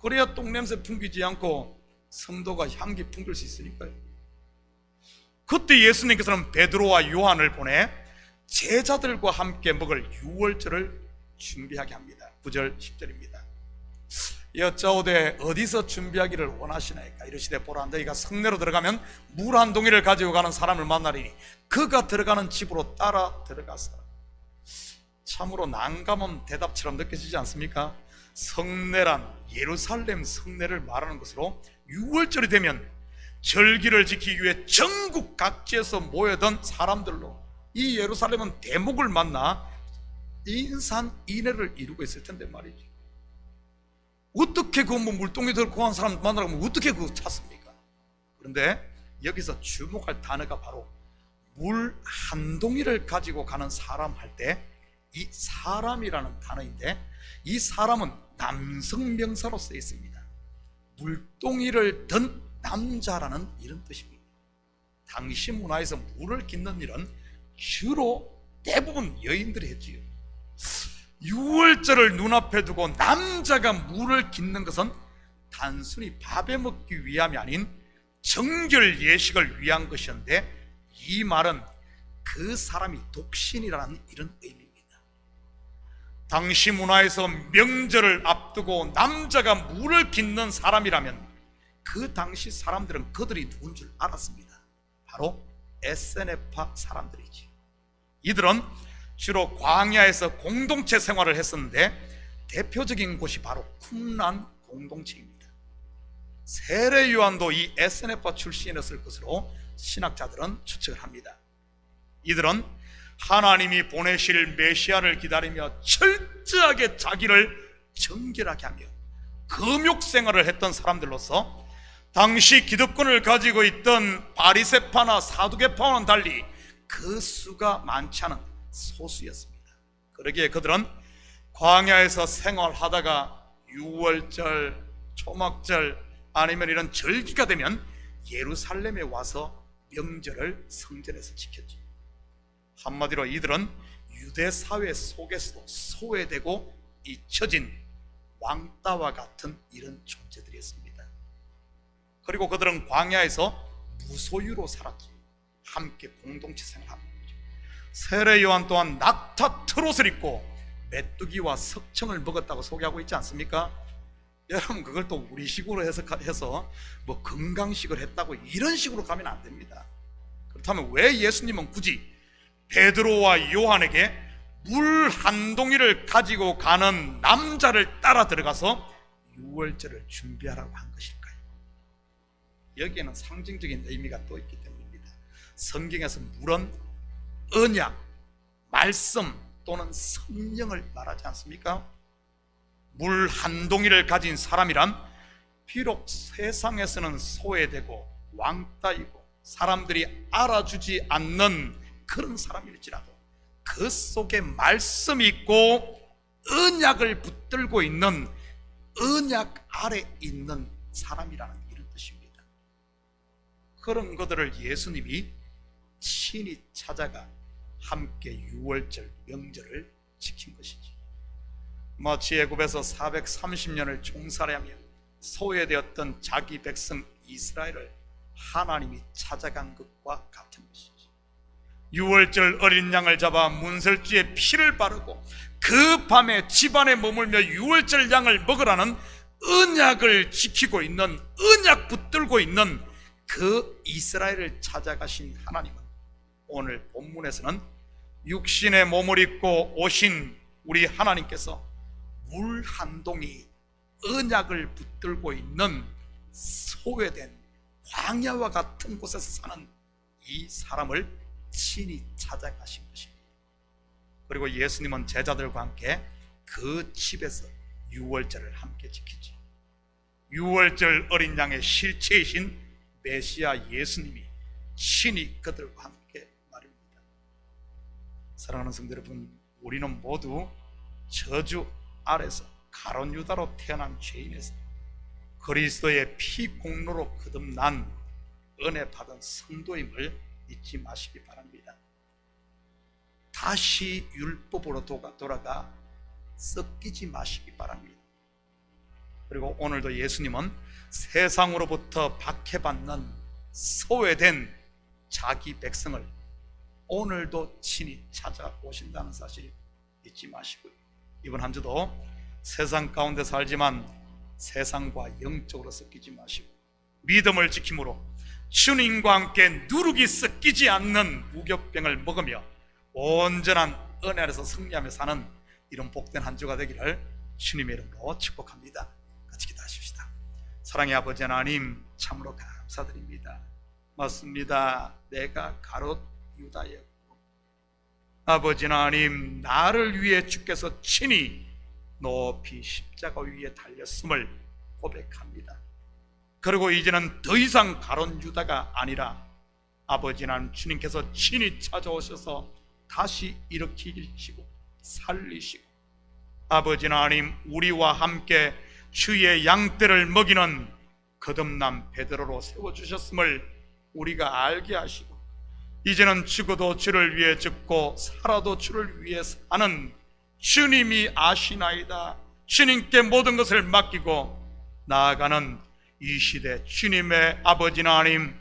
Speaker 2: 그래야 똥냄새 풍기지 않고 성도가 향기 풍길 수 있으니까요. 그때 예수님께서는 베드로와 요한을 보내 제자들과 함께 먹을 유월절을 준비하게 합니다. 9절 10절입니다. 여짜오되 어디서 준비하기를 원하시나이까? 이르시되 보라, 너희가 성내로 들어가면 물 한 동이를 가지고 가는 사람을 만나리니 그가 들어가는 집으로 따라 들어가서. 참으로 난감한 대답처럼 느껴지지 않습니까? 성내란 예루살렘 성내를 말하는 것으로 유월절이 되면 절기를 지키기 위해 전국 각지에서 모여든 사람들로 이 예루살렘은 대목을 만나 인산인해를 이루고 있을 텐데 말이죠. 어떻게 그 물동이 들고 한 사람 만나면 어떻게 그거 찾습니까? 그런데 여기서 주목할 단어가 바로 물 한 동이를 가지고 가는 사람 할 때 이 사람이라는 단어인데, 이 사람은 남성 명사로 쓰여 있습니다. 물동이를 든 남자라는 이런 뜻입니다. 당시 문화에서 물을 깃는 일은 주로 대부분 여인들이 했지요. 유월절을 눈앞에 두고 남자가 물을 깃는 것은 단순히 밥에 먹기 위함이 아닌 정결 예식을 위한 것이었는데, 이 말은 그 사람이 독신이라는 이런 의미입니다. 당시 문화에서 명절을 앞두고 남자가 물을 깃는 사람이라면 그 당시 사람들은 그들이 누군 줄 알았습니다. 바로 에세네파 사람들이지. 이들은 주로 광야에서 공동체 생활을 했었는데 대표적인 곳이 바로 쿰란 공동체입니다. 세례 요한도 이 에세네파 출신이었을 것으로 신학자들은 추측을 합니다. 이들은 하나님이 보내실 메시아를 기다리며 철저하게 자기를 정결하게 하며 금욕 생활을 했던 사람들로서 당시 기득권을 가지고 있던 바리새파나 사두개파와는 달리 그 수가 많지 않은 소수였습니다. 그러기에 그들은 광야에서 생활하다가 유월절, 초막절 아니면 이런 절기가 되면 예루살렘에 와서 명절을 성전에서 지켰죠. 한마디로 이들은 유대 사회 속에서도 소외되고 잊혀진 왕따와 같은 이런 존재들이었습니다. 그리고 그들은 광야에서 무소유로 살았죠. 함께 공동체 생활하고 있죠. 세례 요한 또한 낙타 트롯을 입고 메뚜기와 석청을 먹었다고 소개하고 있지 않습니까? 여러분, 그걸 또 우리식으로 해서 뭐 건강식을 했다고 이런 식으로 가면 안 됩니다. 그렇다면 왜 예수님은 굳이 베드로와 요한에게 물 한 동이를 가지고 가는 남자를 따라 들어가서 유월절을 준비하라고 한 것일까요? 여기에는 상징적인 의미가 또 있기 때문입니다. 성경에서 물은 언약, 말씀 또는 성령을 말하지 않습니까? 물 한 동이를 가진 사람이란 비록 세상에서는 소외되고 왕따이고 사람들이 알아주지 않는 그런 사람일지라도 그 속에 말씀이 있고 언약을 붙들고 있는, 언약 아래 있는 사람이라는 이런 뜻입니다. 그런 것들을 예수님이 친히 찾아가 함께 유월절 명절을 지킨 것이지. 마치 애굽에서 430년을 종살이하며 소외되었던 자기 백성 이스라엘을 하나님이 찾아간 것과 같은 것이지. 유월절 어린 양을 잡아 문설주에 피를 바르고 그 밤에 집안에 머물며 유월절 양을 먹으라는 언약을 지키고 있는, 언약 붙들고 있는 그 이스라엘을 찾아가신 하나님은 오늘 본문에서는 육신의 몸을 입고 오신 우리 하나님께서 물 한 동이 언약을 붙들고 있는 소외된 광야와 같은 곳에서 사는 이 사람을 친히 찾아가신 것입니다. 그리고 예수님은 제자들과 함께 그 집에서 유월절을 함께 지키죠. 유월절 어린 양의 실체이신 메시아 예수님이 친히 그들과 함께 말입니다. 사랑하는 성도 여러분, 우리는 모두 저주 아래서 가룟 유다로 태어난 죄인에서 그리스도의 피 공로로 거듭난 은혜 받은 성도임을 잊지 마시기 바랍니다. 다시 율법으로 돌아가 섞이지 마시기 바랍니다. 그리고 오늘도 예수님은 세상으로부터 박해받는 소외된 자기 백성을 오늘도 친히 찾아오신다는 사실 잊지 마시고요. 이번 한 주도 세상 가운데 살지만 세상과 영적으로 섞이지 마시고 믿음을 지킴으로 주님과 함께 누룩이 섞이지 않는 무교병을 먹으며 온전한 은혜 안에서 승리하며 사는 이런 복된 한 주가 되기를 주님의 이름으로 축복합니다. 같이 기도하십시다. 사랑의 아버지 하나님, 참으로 감사드립니다. 맞습니다. 내가 가롯 유다였고 아버지 하나님, 나를 위해 주께서 친히 높이 십자가 위에 달렸음을 고백합니다. 그리고 이제는 더 이상 가론 유다가 아니라 아버지 하나님, 주님께서 친히 찾아오셔서 다시 일으키시고 살리시고 아버지 하나님, 우리와 함께 주의 양떼를 먹이는 거듭난 베드로로 세워주셨음을 우리가 알게 하시고 이제는 죽어도 주를 위해 죽고 살아도 주를 위해 사는 주님이 아시나이다. 주님께 모든 것을 맡기고 나아가는 이 시대 주님의 아버지 하나님,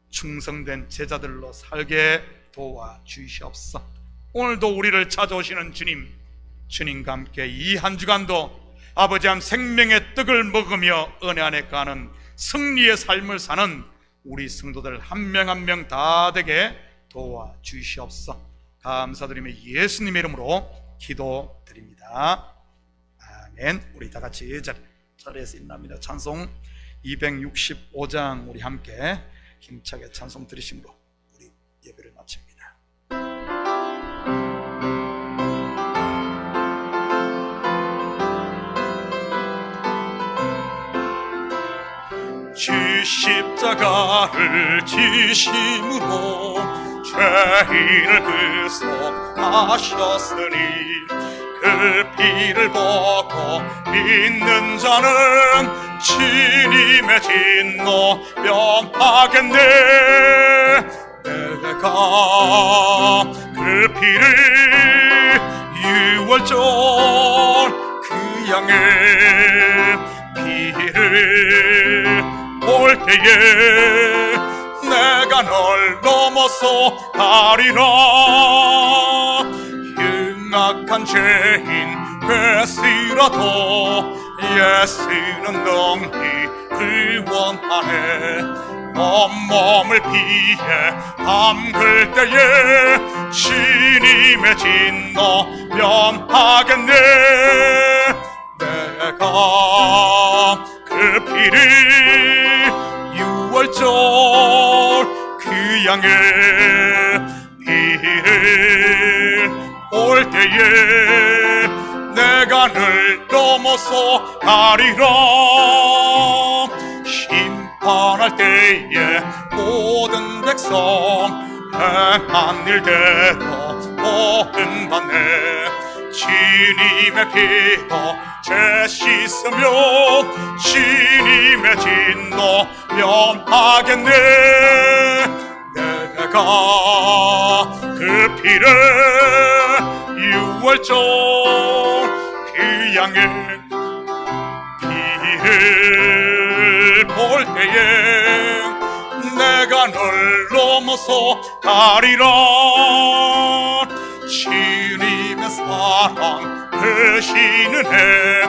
Speaker 2: 충성된 제자들로 살게 도와주시옵소서. 오늘도 우리를 찾아오시는 주님, 주님과 함께 이 한 주간도 아버지 한 생명의 떡을 먹으며 은혜 안에 가는 승리의 삶을 사는 우리 성도들 한 명 한 명 다 되게 도와주시옵소서. 감사드리며 예수님의 이름으로 기도드립니다. 아멘. 우리 다 같이 자리에서 인납니다. 찬송 265장 우리 함께 힘차게 찬송 드리심으로 우리 예배를 마칩니다. 주 십자가를 지심으로 죄인을 구속하셨으니 그 피를 보고 믿는 자는 주님의 진노 면하겠네. 내가 그 피를 유월절 그 양의 피를 볼 때에 내가 널 넘어서 가리라. 흉악한 죄인 되시라도 예수는 능히 구원하네. 온몸을 피해 담글 때에 주님의 진노 면하겠네. 내가 그 피를 유월절 그 양의 피를 볼 때에 내가 늘 넘어서 가리라. 심판할 때에 모든 백성 행한 일대로 보응받네. 주님의 피로 죄 씻으며 주님의 진노 면하겠네. 내가 그 피를 유월절 그 양의 피를 볼 때에 내가 널 넘어서 가리라. 주님의 사랑 크신 은혜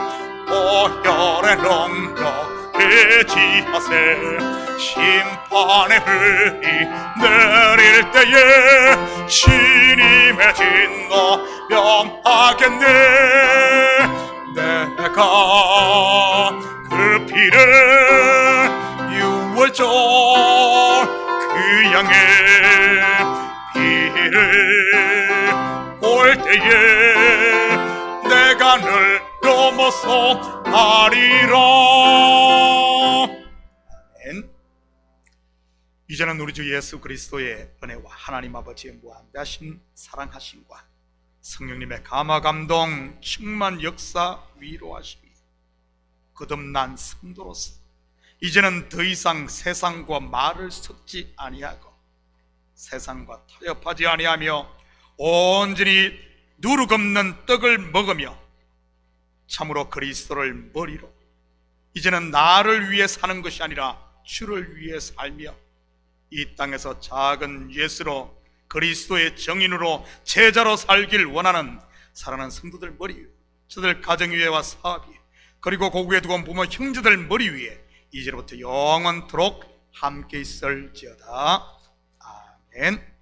Speaker 2: 보혈의 능력 의지하세. 심판의 불이 내릴 때에 주님의 진노 명하겠네. 내가 그 피를 유월절 그 양의 피를 볼 때에 내가 늘 넘어서 가리라. 아멘. 이제는 우리 주 예수 그리스도의 은혜와 하나님 아버지의 무한대하신 사랑하심과 성령님의 감화 감동 충만 역사 위로하심이 거듭난 성도로서 이제는 더 이상 세상과 말을 섞지 아니하고 세상과 타협하지 아니하며 온전히 누룩 없는 떡을 먹으며 참으로 그리스도를 머리로 이제는 나를 위해 사는 것이 아니라 주를 위해 살며 이 땅에서 작은 예수로 그리스도의 정인으로 제자로 살길 원하는 사랑하는 성도들 머리 위에, 저들 가정 위에와 사업 위에, 그리고 고국에 두고 온 부모 형제들 머리 위에 이제로부터 영원토록 함께 있을지어다. 아멘.